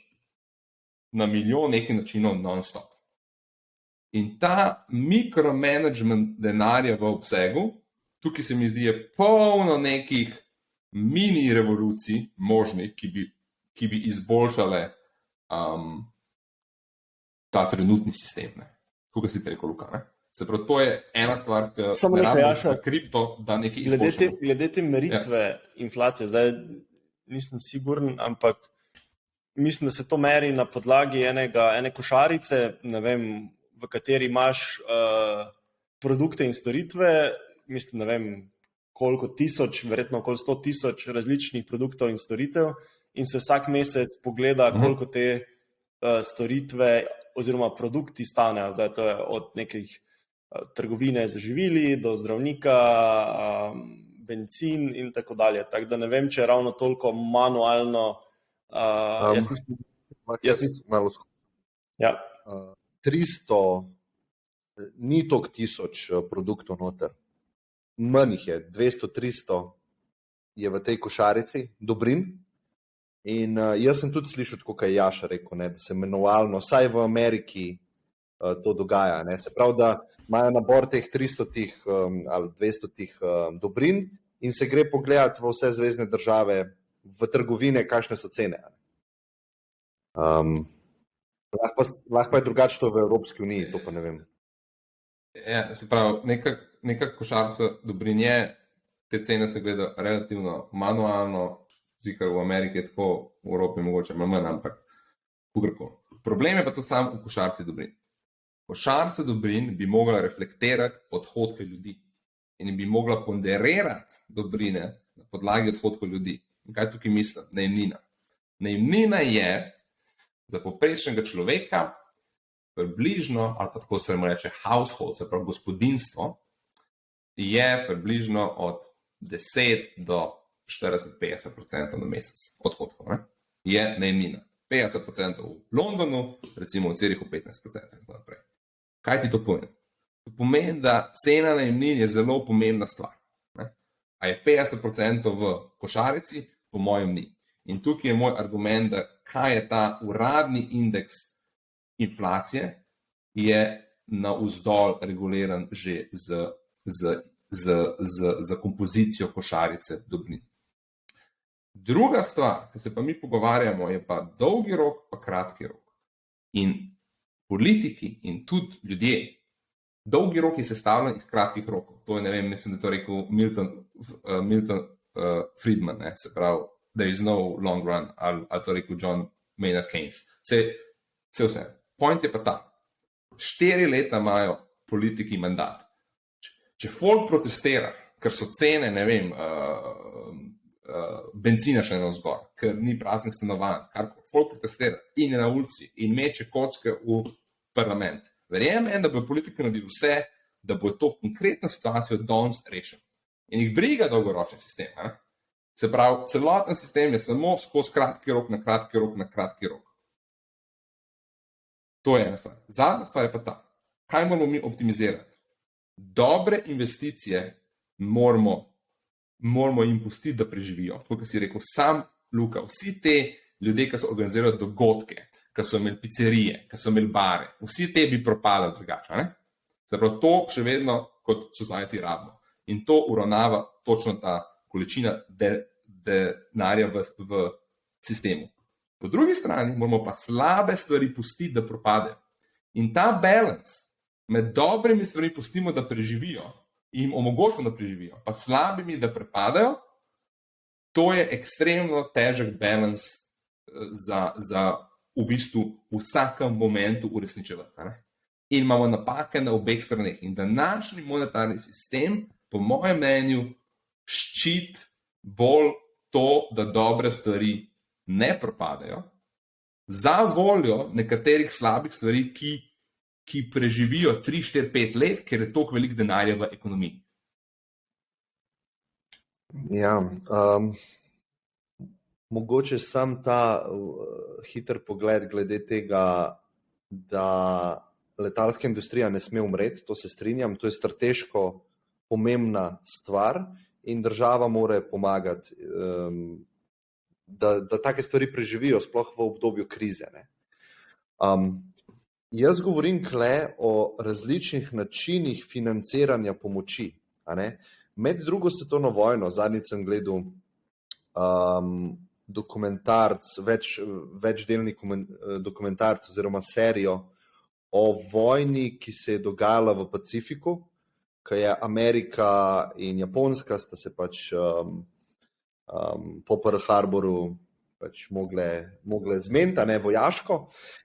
[SPEAKER 4] na milijon nekih načinov non-stop. In ta mikromanagement denarja v obsegu, tukaj se mi zdi, je polno nekih mini revolucij možnih, ki bi izboljšale ta trenutni sistem. Tukaj si rekel, Luka. Ne? Se pravi, to je ena stvar, ki ne rabi kripto, da nekaj izboljša.
[SPEAKER 3] Glede te meritve inflacije, zdaj nisem siguren, ampak mislim, da se to meri na podlagi ene košarice, ne vem, v kateri imaš produkte in storitve, mislim, ne vem, koliko tisoč, verjetno okoli 100,000 različnih produktov in storitev in se vsak mesec pogleda, koliko te storitve oziroma produkti stanejo. Zdaj to je od nekih trgovine za živili do zdravnika, bencin in tako dalje. Tako da ne vem, če je ravno toliko manualno.
[SPEAKER 1] Malo skupaj.
[SPEAKER 3] Ja.
[SPEAKER 1] 300, ni toliko tisoč produktov noter. Manj jih je, 200, 300 je v tej košarici dobrin. In jaz sem tudi slišal, kako je Jaša rekel, ne, da se manualno, vsaj v Ameriki to dogaja. Ne. Se pravi, da imajo nabor teh 300 ali 200 dobrin in se gre pogledati v vse zvezne države, v trgovine, kakšne so cene. Lahko pa je drugače to v Evropski uniji, to pa ne vem.
[SPEAKER 4] Ja, se pravi, neka košarica dobrin je, te cene se gledajo relativno manualno, zikar v Ameriki je tako, v Evropi mogoče manj, ampak kakorkoli. Problem je pa to samo v košarici dobrin. Košarica dobrin bi mogla reflektirati odhodke ljudi in bi mogla ponderirati dobrine na podlagi odhodkov ljudi. In kaj tukaj mislim? Najemnina. Najemnina je za povprečnega človeka približno, ali pa tako se mu reče household, se pravi gospodinjstvo, je približno od 10 do 40-50% na mesec odhodkov. Ne? Je najemnina. 50% v Londonu, recimo v Zürichu 15%. Kaj ti to pomeni? To pomeni, da cena najemnin je zelo pomembna stvar. Ne? A je 50% v košarici? Po mojem ni. In tukaj je moj argument, da kaj je ta uradni indeks inflacije, je navzdol reguliran že z kompozicijo košarice dobrin. Druga stvar, ki se pa mi pogovarjamo, je pa dolgi rok, pa kratki rok. In politiki in tudi ljudje, dolgi rok je sestavljen iz kratkih rokov. To je, ne vem, mislim, da to rekel Milton Friedman, ne? Se pravi, there is no long run, ali to rekel John Maynard Keynes. Vse. Point je pa ta. 4 leta imajo politiki mandat. Če folk protestira, ker so cene, ne vem, benzina še navzgor, ker ni praznih stanovanj, kar folk protestira in je na ulici in meče kocke v parlament. Verjamem, da bo politika naredil vse, da bo to konkretno situacijo danes rešil. In jih briga dolgoročni sistem. Ne? Se pravi, celoten sistem je samo skozi kratki rok, na kratki rok, na kratki rok. To je ena stvar. Zadnja stvar je pa ta, kaj moramo mi optimizirati. Dobre investicije moramo jim pustiti, da preživijo. Tako, kot si rekel, sam Luka, vsi te ljudje, ki so organizirali dogodke, ki so imeli pizzerije, ki so imeli bare, vsi te bi propadali drugače. Ne? Se pravi, to še vedno kot society rabimo. In to uravnava točno ta količina denarja v sistemu. Po drugi strani moramo pa slabe stvari pustiti, da propadejo. In ta balans med dobrimi stvarmi pustimo, da preživijo, in jim omogočimo, da preživijo, pa slabimi, da prepadajo, to je ekstremno težek balans za v bistvu vsakem momentu uresničevati. In imamo napake na obeh straneh. In današnji monetarni sistem, po mojem mnenju, ščiti bolj to, da dobre stvari ne propadajo, za voljo nekaterih slabih stvari, ki preživijo 3, 4, 5 let, ker je toliko velik denarja v ekonomiji.
[SPEAKER 1] Ja, mogoče sam ta hiter pogled glede tega, da letalska industrija ne sme umreti, to se strinjam, to je strateško pomembna stvar in država mora pomagati, da take stvari preživijo, sploh v obdobju krize. Ne? Jaz govorim kle o različnih načinih financiranja pomoči. Med drugo svetovno vojno, zadnjič sem gledal dokumentarc, večdelni dokumentarc oziroma serijo o vojni, ki se je dogajala v Pacifiku, ko je Amerika in Japonska sta se pač po Pearl Harboru pač mogle zmeniti, vojaško.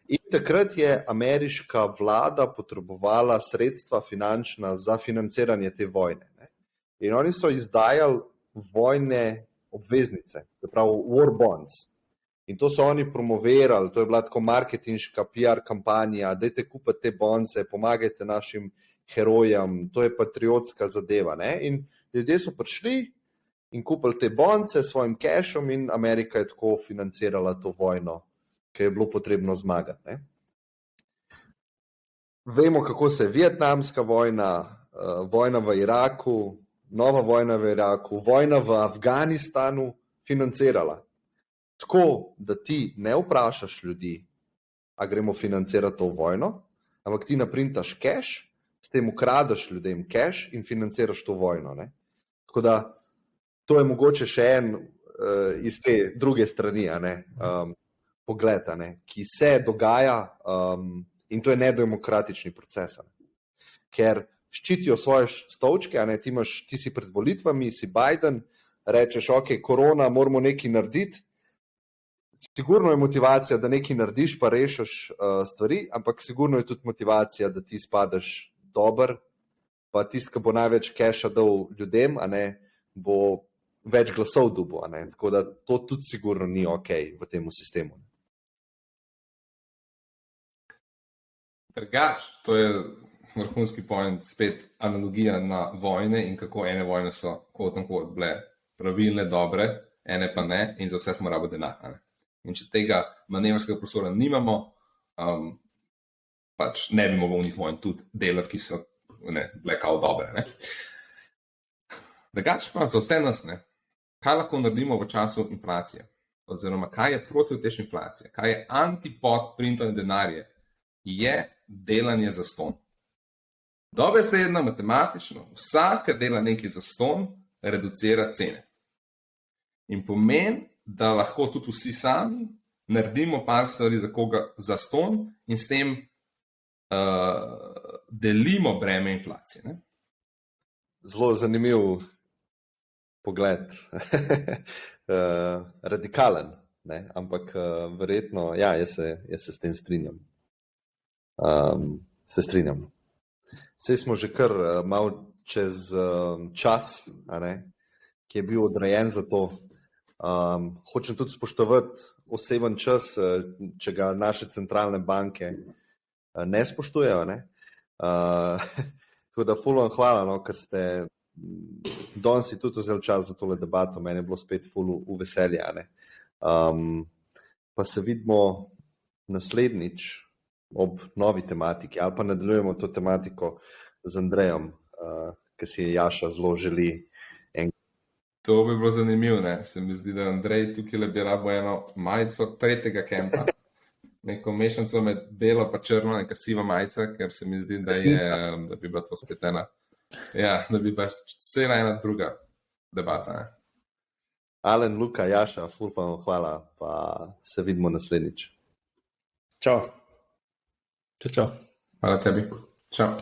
[SPEAKER 1] In takrat je ameriška vlada potrebovala sredstva finančna za financiranje te vojne. In oni so izdajali vojne obveznice, se pravi war bonds. In to so oni promovirali, to je bila tako marketinška PR kampanja, dajte kupiti te bonce, pomagajte našim herojem, to je patriotska zadeva. Ne? In ljudje so prišli in kupili te bonce s svojim cashom in Amerika je tako financirala to vojno, ki je bilo potrebno zmagati. Ne? Vemo, kako se je vietnamska vojna, vojna v Iraku, nova vojna v Iraku, vojna v Afganistanu financirala. Tako, da ti ne vprašaš ljudi, a gremo financirati to vojno, ampak ti naprintaš cash, s tem ukradeš ljudem cash in financiraš to vojno. Ne? Tako da to je mogoče še en iz te druge strani pogled, ki se dogaja in to je nedemokratični proces. Ker ščitijo svoje stolčke, ti si pred volitvami, si Biden, rečeš, ok, korona, moramo nekaj narediti. Sigurno je motivacija, da nekaj narediš, pa rešiš stvari, ampak sigurno je tudi motivacija, da ti spadaš dober, pa tisti, ki bo največ keša dal ljudem, bo več glasov dobil. Tako da to tudi sigurno ni ok v tem sistemu.
[SPEAKER 4] Drugač, to je vrhunski point, spet analogija na vojne in kako ene vojne so kot bile pravilne, dobre, ene pa ne in za vse smo rabili denar. In če tega manevrskega prostora nimamo, pač ne bi mogli v njih vojn tudi delati, ki so bile kao dobre. Drugač pa za vse nas, kaj lahko naredimo v času inflacije? Oziroma, kaj je protiutež inflacije? Kaj je antipod printanja denarja? Je delanje zastonj. Dobesedno, matematično, vsak, ki dela nekaj zastonj, reducira cene. In pomeni, da lahko tudi vsi sami naredimo par stvari za koga zastonj in s tem delimo breme inflacije.
[SPEAKER 1] Zelo zanimiv pogled, radikalen, ampak verjetno, ja, jaz se s tem strinjam. Se strinjam. Saj smo že kar malo čez čas, ki je bil odrejen za to. Hočem tudi spoštovati oseben čas, če ga naše centralne banke ne spoštujejo. Tako da, ful vam hvala, no, ker ste danes si tudi vzeli čas za tole debato, meni je bilo spet ful v veselje. Pa se vidimo naslednjič ob novi tematiki, ali pa nadaljujemo to tematiko z Andrejem, ki si je Jaša zelo želi.
[SPEAKER 4] To bi bilo zanimivo, ne? Se mi zdi, da Andrej tukaj bi rabo eno majico tretjega kempa. Neko mešanico med belo pa črno, neka siva majica, ker se mi zdi, da bi bila to spet ena. Ja, da bi bila cela ena druga debata. Ne?
[SPEAKER 1] Alen, Luka, Jaša, ful vam hvala, pa se vidimo naslednjič.
[SPEAKER 3] Čau.
[SPEAKER 2] Čau.
[SPEAKER 4] Hvala tebi. Čau.